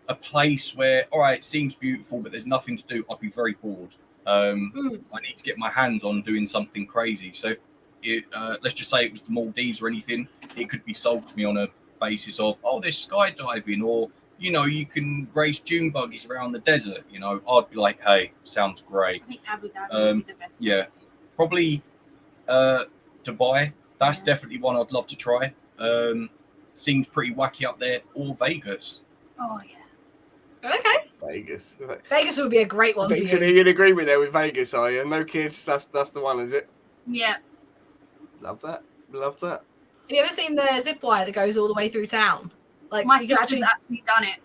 a place where, all right, it seems beautiful, but there's nothing to do, I'd be very bored. I need to get my hands on doing something crazy. So if let's just say it was the Maldives or anything, it could be sold to me on a basis of, oh, there's skydiving, or you know, you can race dune buggies around the desert. You know, I'd be like, hey, sounds great. I think Abu Dhabi would be the best. Yeah, probably Dubai. That's definitely one I'd love to try. Seems pretty wacky up there. Or Vegas. Oh yeah. Okay. Vegas. Vegas would be a great one for Vixen, you. you'd agree with that with Vegas, are you? No kids. That's the one, is it? Yeah. Love that. Love that. Have you ever seen the zip wire that goes all the way through town? Like My you can sister's actually done it.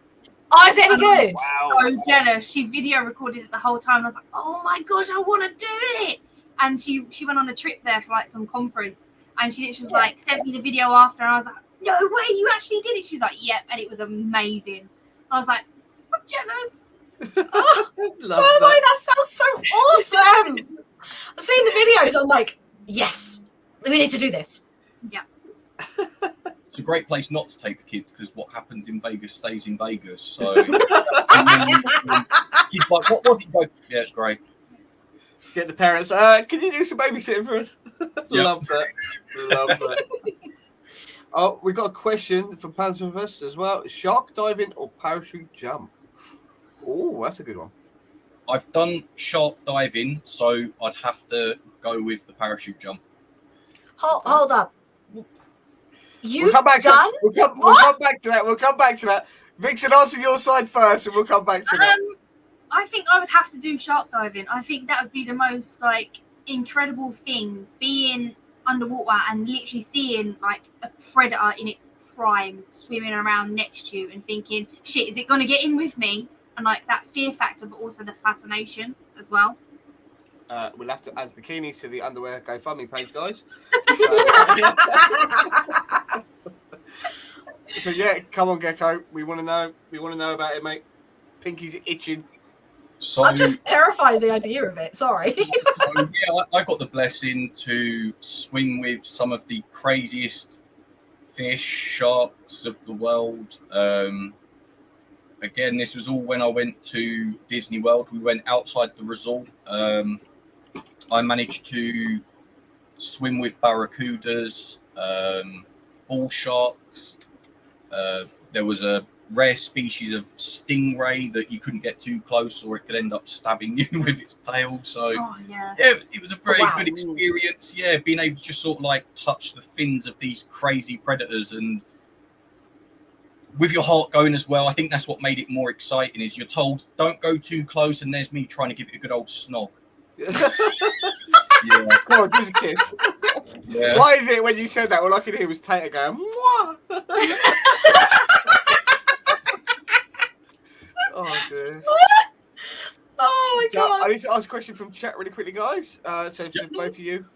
Oh, is it any good? Wow. So jealous. She video recorded it the whole time. I was like, oh my gosh, I want to do it. And she went on a trip there for like some conference, and she literally was like, sent me the video after, and I was like, no way, you actually did it. She was like, yep, and it was amazing. I was like, I'm jealous. That sounds so awesome. I've seen the videos. I'm like, yes, we need to do this. Yeah. It's a great place not to take the kids, because what happens in Vegas stays in Vegas. So kids like, what was it? Go, yeah, it's great. Get the parents. Can you do some babysitting for us? Yep. Love that. Love that. Oh, we got a question from Pansmithus as well. Shark diving or parachute jump? Oh, that's a good one. I've done shark diving, so I'd have to go with the parachute jump. Hold up. We'll come back to that. We'll come back to that. We'll come back to that. Vixen, answer your side first, and we'll come back to that. I think I would have to do shark diving. I think that would be the most like incredible thing, being underwater and literally seeing like a predator in its prime swimming around next to you and thinking, shit, is it going to get in with me? And like that fear factor, but also the fascination as well. We'll have to add bikinis to the underwear GoFundMe page, guys. So yeah, come on, Gecko. We want to know. We want to know about it, mate. Pinky's itching. So I'm just terrified of the idea of it. Sorry. I got the blessing to swim with some of the craziest fish, sharks of the world. Again, this was all when I went to Disney World. We went outside the resort. I managed to swim with barracudas, bull sharks. There was a rare species of stingray that you couldn't get too close, or it could end up stabbing you with its tail. So yeah, it was a very good experience. Yeah, being able to just sort of like touch the fins of these crazy predators, and with your heart going as well. I think that's what made it more exciting, is you're told don't go too close, and there's me trying to give it a good old snog. Yeah. Come on, just a kiss. Yeah. Why is it when you said that, all I could hear was Tater going, mwah. Oh dear. Oh Oh my So I god. need to ask a question from chat really quickly, guys. So for both of you,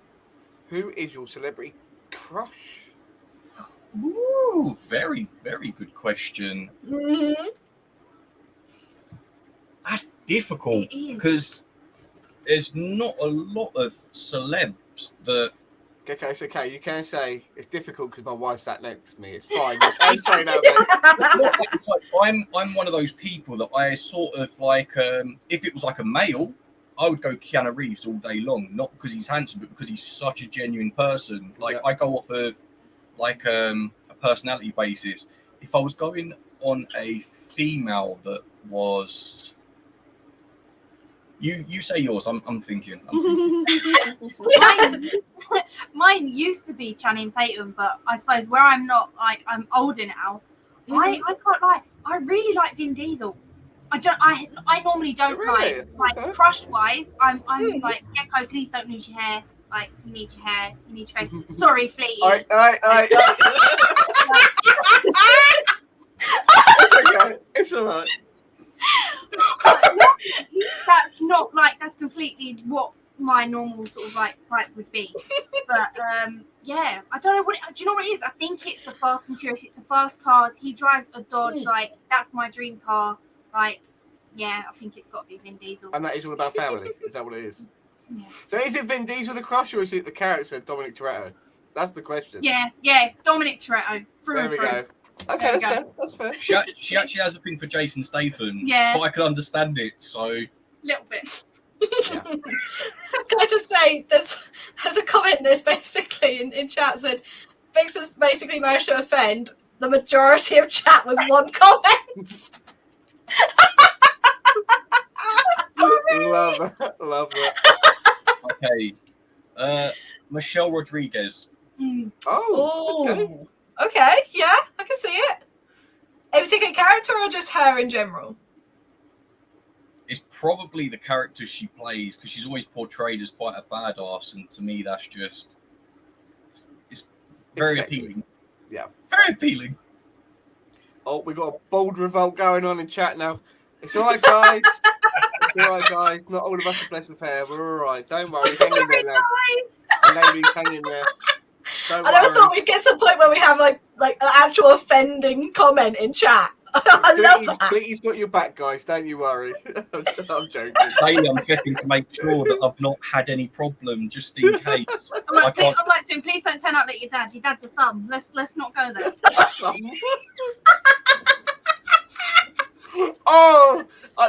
who is your celebrity crush? Ooh, very, very good question. Mhm. That's difficult It is. because there's not a lot of celebs that. Okay, it's okay. You can say it's difficult because my wife sat next to me. It's fine. You can say that, mate. It's like I'm one of those people that I sort of like. If it was like a male, I would go Keanu Reeves all day long. Not because he's handsome, but because he's such a genuine person. Like Yeah. I go off of like a personality basis. If I was going on a female that was. You say yours. I'm thinking. Mine used to be Channing Tatum, but I suppose where I'm not, like, I'm older now. I can't lie. I really like Vin Diesel. I normally don't Really? like Okay. crush wise. I'm like, Gecko, please don't lose your hair. Like, you need your hair. You need your face. Sorry, Fleety. All right. It's okay. It's all right. That's not like, that's completely what my normal sort of like type would be. But yeah, I don't know what do you know what it is? I think it's the Fast and Furious. It's the fast cars. He drives a Dodge. Like, that's my dream car. Like, yeah, I think it's got to be Vin Diesel. And that is all about family. Is that what it is? Yeah. So is it Vin Diesel the crush or is it the character Dominic Toretto? That's the question. Yeah, Dominic Toretto. There we go. Okay, that's fair. She actually has a thing for Jason Statham. Yeah. But I can understand it. So Little bit. Yeah. Can I just say, there's a comment that's basically in chat said, Vix has basically managed to offend the majority of chat with one comment. Love that. okay, Michelle Rodriguez. Oh, okay. Okay, yeah, I can see it. A particular character or just her in general? It's probably the character she plays because she's always portrayed as quite a badass, and to me, that's just it's very sexy. appealing. Yeah, very appealing. Oh, we got a bold revolt going on in chat now. It's all right, guys. It's all right, guys. Not all of us are blessed with hair. We're all right. Don't worry. Hang in there, lad. Ladies, hang in there. Don't I never worry. thought we'd get to the point where we have like an actual offending comment in chat. I love that. Please got your back, guys. Don't you worry. I'm joking. Daily, I'm checking to make sure that I've not had any problem, just in case. I'm like to him, please don't turn out like your dad. Your dad's a thumb. Let's not go there. Oh,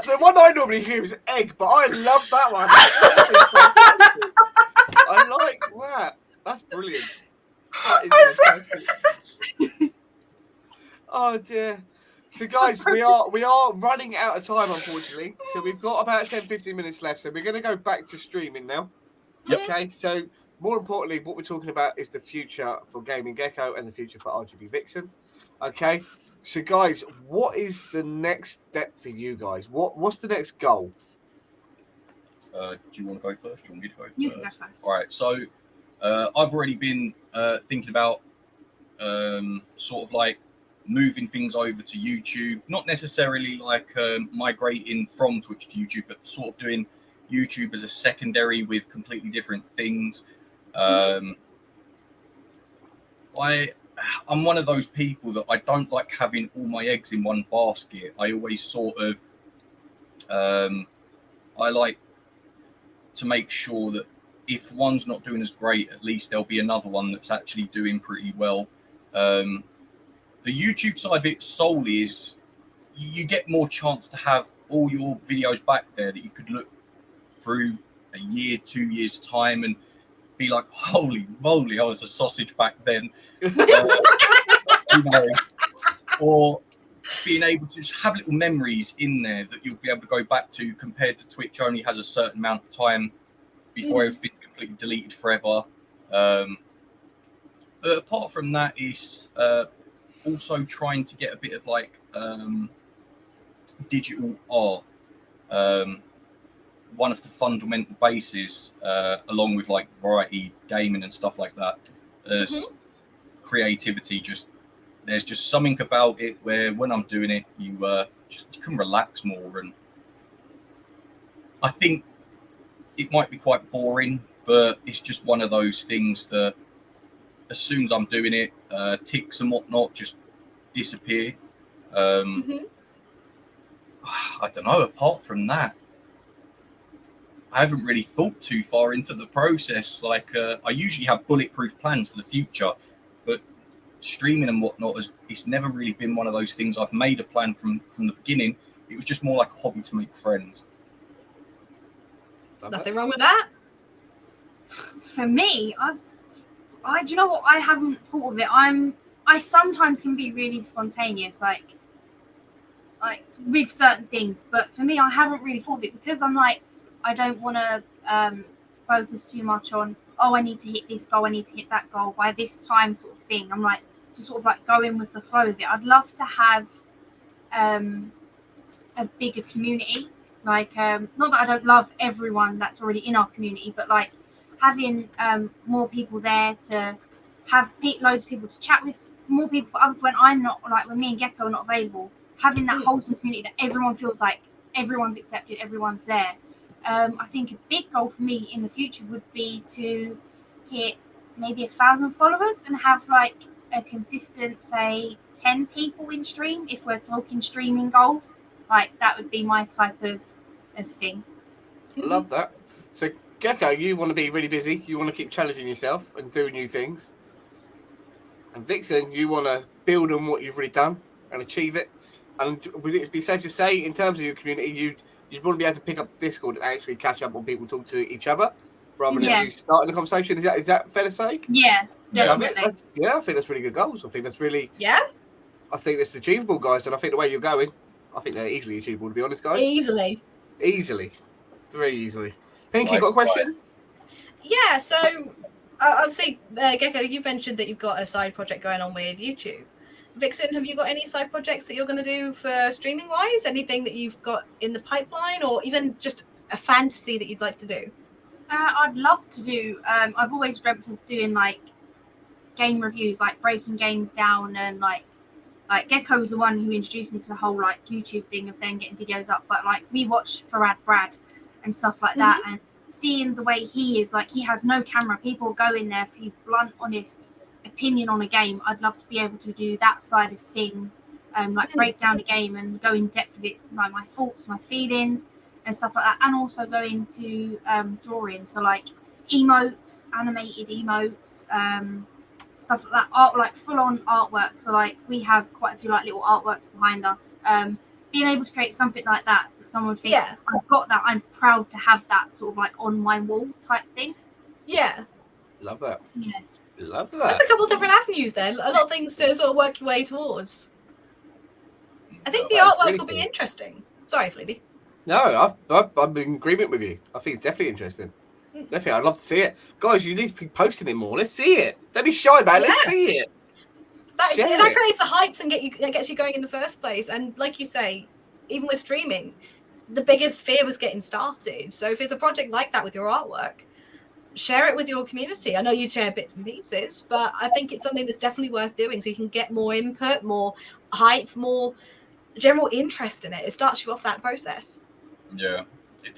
the one I normally hear is egg, but I love that one. I like that. That's brilliant. That is fantastic. Oh dear. So guys, we are running out of time, unfortunately. So we've got about 10-15 minutes left. So we're going to go back to streaming now. Yep. Okay. So more importantly, what we're talking about is the future for GamingGecko and the future for RGBVixen. Okay. So guys, what is the next step for you guys? What's the next goal? Do you want to go first? Do you want me to go first? You can go first. All right. So I've already been thinking about sort of like moving things over to YouTube, not necessarily like migrating from Twitch to YouTube, but sort of doing YouTube as a secondary with completely different things. I'm one of those people that I don't like having all my eggs in one basket. I always sort of I like to make sure that if one's not doing as great, at least there'll be another one that's actually doing pretty well. The YouTube side of it solely is you get more chance to have all your videos back there that you could look through a year, 2 years time and be like, holy moly, I was a sausage back then. You know, or being able to just have little memories in there that you'll be able to go back to, compared to Twitch only has a certain amount of time before everything's completely deleted forever. But apart from that, is also trying to get a bit of like digital art. One of the fundamental bases, along with like variety gaming and stuff like that, is creativity. There's just something about it where when I'm doing it, you can relax more, and I think it might be quite boring, but it's just one of those things that as soon as I'm doing it, ticks and whatnot just disappear. I don't know. Apart from that, I haven't really thought too far into the process. Like, I usually have bulletproof plans for the future, but streaming and whatnot, it's never really been one of those things I've made a plan from the beginning. It was just more like a hobby to make friends. Nothing wrong with that. For me, do you know what? I haven't thought of it. I sometimes can be really spontaneous, like with certain things, but for me, I haven't really thought of it because I'm like, I don't want to focus too much on, I need to hit this goal, I need to hit that goal by this time, sort of thing. I'm like, just sort of like going with the flow of it. I'd love to have a bigger community. Like, not that I don't love everyone that's already in our community, but like having more people there to have loads of people to chat with, more people for other, when I'm not, like when me and Gecko are not available, having that wholesome community that everyone feels like everyone's accepted, everyone's there. I think a big goal for me in the future would be to hit maybe 1,000 followers and have like a consistent, say, 10 people in stream. If we're talking streaming goals, like that would be my type of thing. Love that. So Gecko, you want to be really busy. You want to keep challenging yourself and do new things. And Vixen, you want to build on what you've already done and achieve it. And would it be safe to say, in terms of your community, you'd want to be able to pick up Discord and actually catch up on people talk to each other rather than you starting the conversation? Is that fair to say? Yeah, definitely. I think that's really good goals. I think that's really... Yeah? I think it's achievable, guys. And I think the way you're going, I think they're easily achievable, to be honest, guys. Easily. Very easily. Pink, you got a question? Yeah, so I'll say, Gecko, you've mentioned that you've got a side project going on with YouTube. Vixen, have you got any side projects that you're going to do for streaming wise? Anything that you've got in the pipeline, or even just a fantasy that you'd like to do? I'd love to do. I've always dreamt of doing like game reviews, like breaking games down, and like Gecko was the one who introduced me to the whole like YouTube thing of then getting videos up. But like we watched Farad Brad and stuff like that, and seeing the way he is, like he has no camera. People go in there for his blunt, honest opinion on a game. I'd love to be able to do that side of things, like break down a game and go in depth with it, like my thoughts, my feelings and stuff like that, and also go into drawing, so like emotes, animated emotes, stuff like that, art, like full on artwork. So like we have quite a few like little artworks behind us, being able to create something like that someone thinks, I've got that, I'm proud to have that sort of like on my wall type thing. Love that. Love that. That's a couple of different avenues there. A lot of things to sort of work your way towards. I think the artwork really will be interesting. Sorry, Fleety. No, I'm in agreement with you. I think it's definitely interesting. Definitely, I'd love to see it. Guys, you need to be posting it more. Let's see it. Don't be shy about it. Let's see it. That creates the hypes and gets you going in the first place. And like you say, even with streaming, the biggest fear was getting started. So if it's a project like that with your artwork, share it with your community. I know you share bits and pieces, but I think it's something that's definitely worth doing so you can get more input, more hype, more general interest in it. It starts you off that process. Yeah,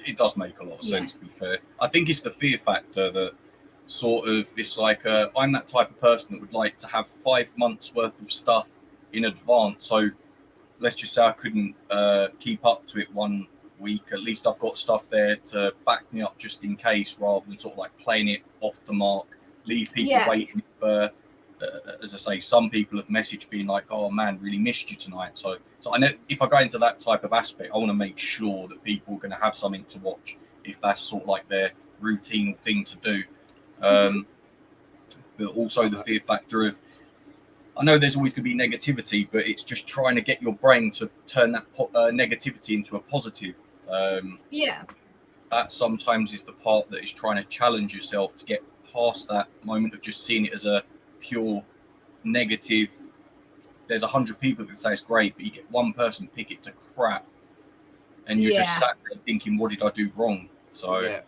it does make a lot of sense, to be fair. I think it's the fear factor that sort of, it's like, I'm that type of person that would like to have 5 months worth of stuff in advance. So let's just say I couldn't keep up to it 1 week. At least I've got stuff there to back me up just in case, rather than sort of like playing it off the mark, leave people waiting for, as I say, some people have messaged being like, oh man, really missed you tonight. So I know if I go into that type of aspect, I want to make sure that people are going to have something to watch if that's sort of like their routine thing to do. But also the fear factor of, I know there's always going to be negativity, but it's just trying to get your brain to turn that negativity into a positive. That sometimes is the part that is trying to challenge yourself to get past that moment of just seeing it as a pure negative. There's 100 people that say it's great, but you get one person pick it to crap, and you're just sat there thinking, what did I do wrong? So it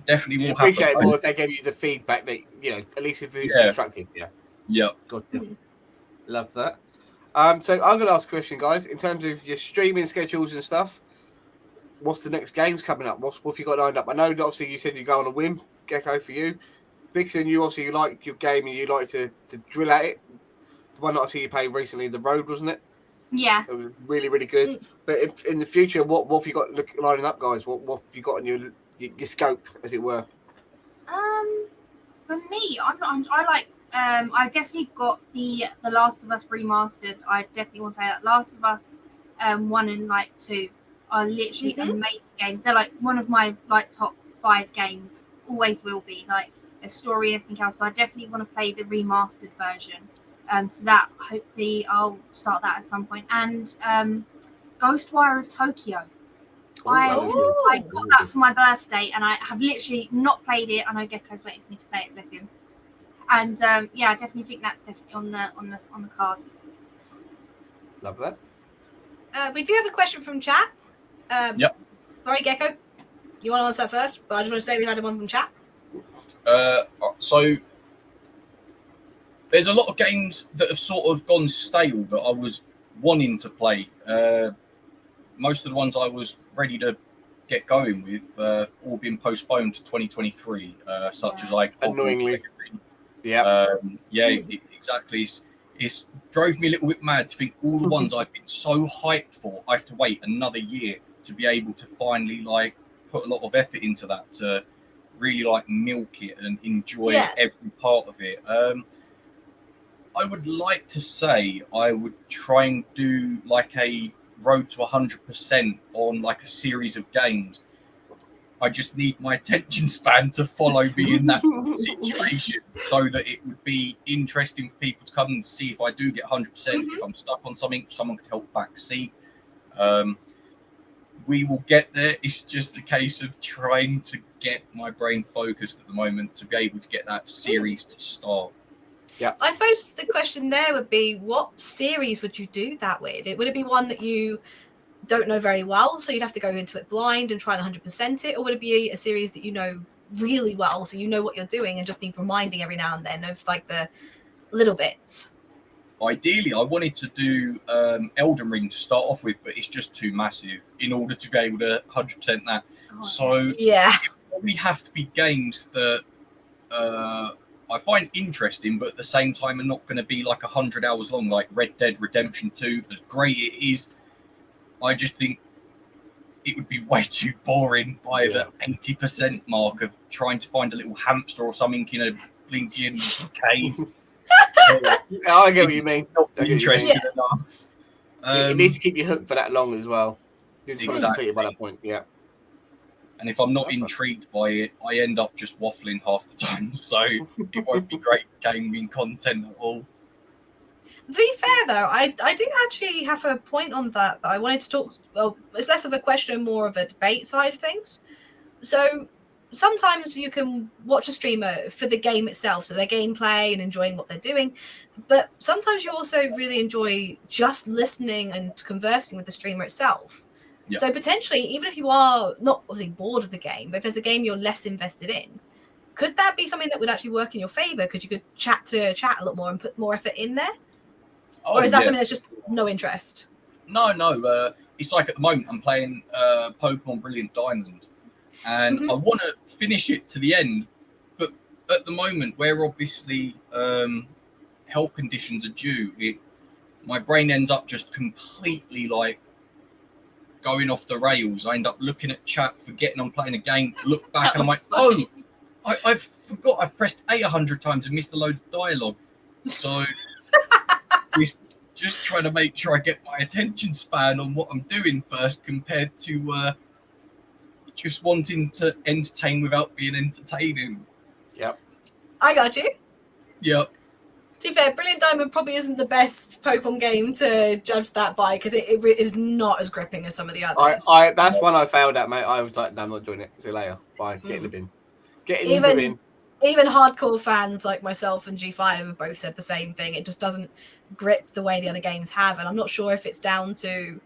definitely will happen. Appreciate it more if they gave you the feedback that, you know, at least if it's constructive. Good. Love that. So I'm going to ask a question, guys. In terms of your streaming schedules and stuff, what's the next games coming up? What have you got lined up? I know that obviously you said you go on a whim, Gecko, for you. Vixen, you obviously like your game and you like to drill at it. The one that I see you played recently, The Road, wasn't it? Yeah. It was really, really good. But in the future, what have you got lining up, guys? What have you got in your scope, as it were? For me, I definitely got the Last of Us remastered. I definitely want to play that. Last of Us 1 and 2 are literally amazing games. They're like one of my top 5 games. Always will be, like a story and everything else. So I definitely want to play the remastered version. So that hopefully I'll start that at some point. And Ghostwire of Tokyo. I got that for my birthday, and I have literally not played it. I know Gecko's waiting for me to play it, bless him. And I definitely think that's definitely on the cards. Love that. We do have a question from chat. Yep. Sorry, Gecko. You want to answer that first? But I just want to say we had one from chat. So there's a lot of games that have sort of gone stale that I was wanting to play. Most of the ones I was ready to get going with all been postponed to 2023, such as like annoyingly. Exactly. It's drove me a little bit mad to think all the ones I've been so hyped for, I have to wait another year to be able to finally put a lot of effort into that, to really milk it and enjoy every part of it. I would like to say I would try and do a road to 100% on a series of games. I just need my attention span to follow me in that situation, so that it would be interesting for people to come and see if I do get 100%. If I'm stuck on something, someone could help backseat. We will get there. It's just a case of trying to get my brain focused at the moment to be able to get that series to start. Yeah. I suppose the question there would be, what series would you do that with? Would it be one that you don't know very well, so you'd have to go into it blind and try and 100% it? Or would it be a series that you know really well, so you know what you're doing and just need reminding every now and then of the little bits? Ideally, I wanted to do Elden Ring to start off with, but it's just too massive in order to be able to 100% that. It probably have to be games that I find interesting, but at the same time are not going to be 100 hours long, like Red Dead Redemption 2. As great it is, I just think it would be way too boring by the 80% mark of trying to find a little hamster or something in a blinking cave. I get what you mean. Not interested enough. It needs to keep you hooked for that long as well. You're just Exactly. by that point, yeah. And if I'm not intrigued by it, I end up just waffling half the time. So it won't be great gaming content at all. To be fair, though, I do actually have a point on that I wanted to talk. Well, it's less of a question, more of a debate side of things. So sometimes you can watch a streamer for the game itself, so their gameplay and enjoying what they're doing. But sometimes you also really enjoy just listening and conversing with the streamer itself. Yep. So potentially, even if you are not obviously bored of the game, but if there's a game you're less invested in, could that be something that would actually work in your favor? Because you could chat a lot more and put more effort in there? Or is that something that's just no interest? No. It's at the moment I'm playing Pokemon Brilliant Diamond, and I want to finish it to the end. But at the moment, where obviously health conditions are due, my brain ends up just completely going off the rails. I end up looking at chat, forgetting I'm playing a game, look back and I'm like, I forgot I've pressed A 100 times and missed a load of dialogue. So it's just trying to make sure I get my attention span on what I'm doing first, compared to just wanting to entertain without being entertaining. Yep. I got you. Yep. To be fair, Brilliant Diamond probably isn't the best Pokemon game to judge that by, because it is not as gripping as some of the others. That's one I failed at, mate. I was like, no, I'm not doing it. See you later. Bye. Get in the bin. Even hardcore fans like myself and G5 have both said the same thing. It just doesn't grip the way the other games have, and I'm not sure if it's down to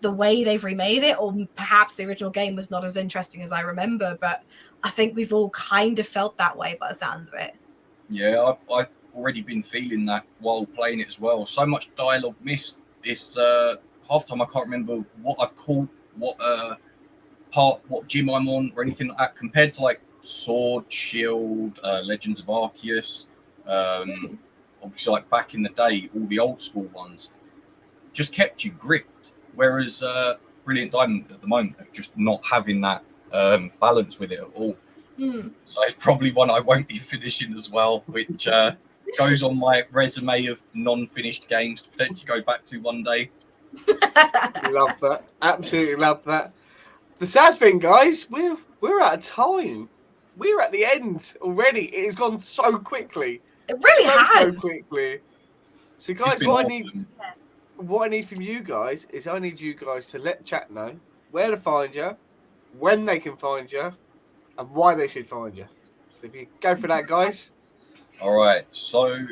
the way they've remade it, or perhaps the original game was not as interesting as I remember, but I think we've all kind of felt that way by the sounds of it. Yeah, I've already been feeling that while playing it as well. So much dialogue missed. It's half time I can't remember what I've called, what part what gym I'm on or anything like that, compared to like Sword, Shield, Legends of Arceus, obviously like back in the day, all the old school ones just kept you gripped. Whereas Brilliant Diamond at the moment of just not having that balance with it at all. So it's probably one I won't be finishing as well, which goes on my resume of non-finished games to potentially go back to one day. Love that. Absolutely love that. The sad thing, guys, we're out of time. We're at the end already. It has gone so quickly. It really has. So quickly. So, guys, what I need from you guys is I need you guys to let chat know where to find you, when they can find you, and why they should find you. So if you go for that, guys. All right. So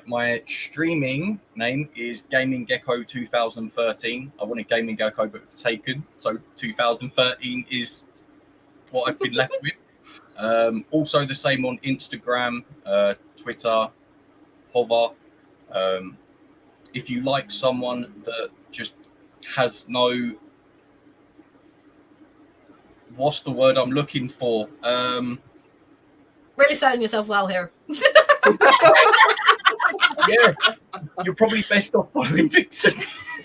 my streaming name is GamingGecko2013. I wanted GamingGecko, but taken. So 2013 is what I've been left with. Also the same on Instagram, Twitter, Hover. If you like someone that just has no, what's the word I'm looking for? Really selling yourself well here. Yeah, you're probably best off following Vixen.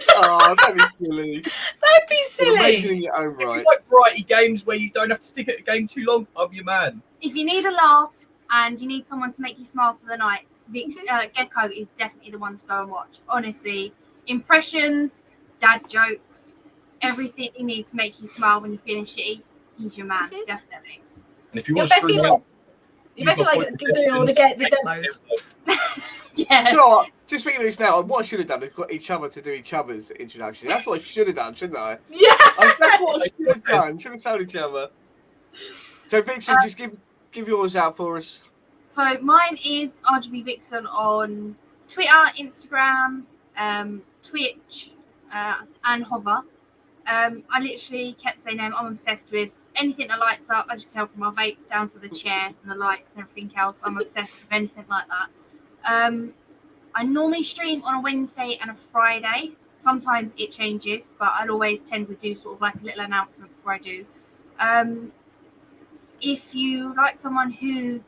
Oh, don't be silly. Don't be silly. Amazing in your own If right. you like variety games where you don't have to stick at a game too long, I'm your man. If you need a laugh and you need someone to make you smile for the night, Gecko is definitely the one to go and watch. Honestly, impressions, dad jokes, everything you need to make you smile when you finish it. He's your man, definitely. And if you You're want to basically stream like doing all the demos. Yeah. Do you know what? Just thinking of this now, what I should have done is got each other to do each other's introduction. That's what I should have done, shouldn't I? Yeah. That's what I should have done. Should have sold each other. So, Vixen, just give yours out for us. So mine is RGBVixen on Twitter, Instagram, Twitch, and Hover. I literally kept saying I'm obsessed with anything that lights up. As you can tell from my vapes down to the chair and the lights and everything else. I'm obsessed with anything like that. I normally stream on a Wednesday and a Friday. Sometimes it changes, but I'll always tend to do sort of like a little announcement before I do. If you like someone who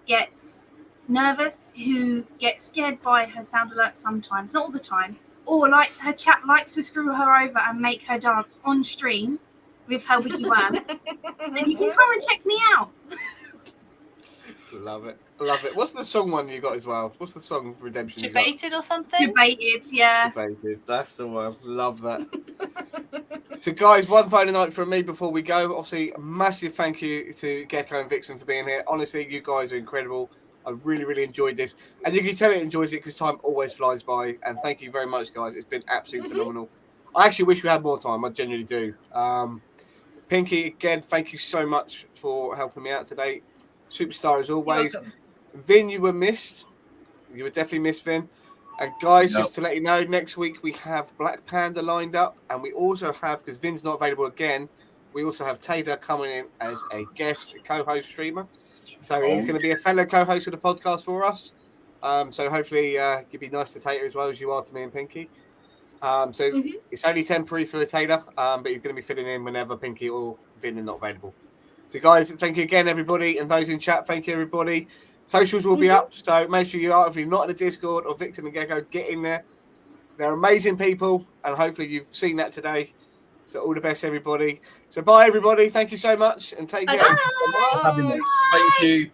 gets nervous, who gets scared by her sound alerts sometimes, not all the time, or like her chat likes to screw her over and make her dance on stream with her wiki worms, then you can come and check me out. Love it. Love it. What's the song one you got as well? What's the song Redemption you got? Debated or something? Debated, yeah. Debated. That's the one. Love that. So, guys, one final night from me before we go. Obviously, a massive thank you to Gecko and Vixen for being here. Honestly, you guys are incredible. I really, really enjoyed this. And you can tell it enjoys it because time always flies by. And thank you very much, guys. It's been absolutely phenomenal. I actually wish we had more time. I genuinely do. Pinky, again, thank you so much for helping me out today. Superstar as always. Vin, you were missed. You were definitely missed, Vin. And guys, just to let you know, next week we have Black Panda lined up. And we also have, because Vin's not available again, we also have Tater coming in as a guest co-host streamer. So he's going to be a fellow co-host of the podcast for us. So hopefully you'll be nice to Tater as well as you are to me and Pinky. It's only temporary for Tater, but he's going to be filling in whenever Pinky or Vin are not available. So guys, thank you again, everybody. And those in chat, thank you, everybody. Socials will be up, so make sure you are, if you're not in the Discord or Vixen and Gecko, get in there. They're amazing people, and hopefully you've seen that today. So all the best, everybody. So bye, everybody. Thank you so much, and take care. Thank you.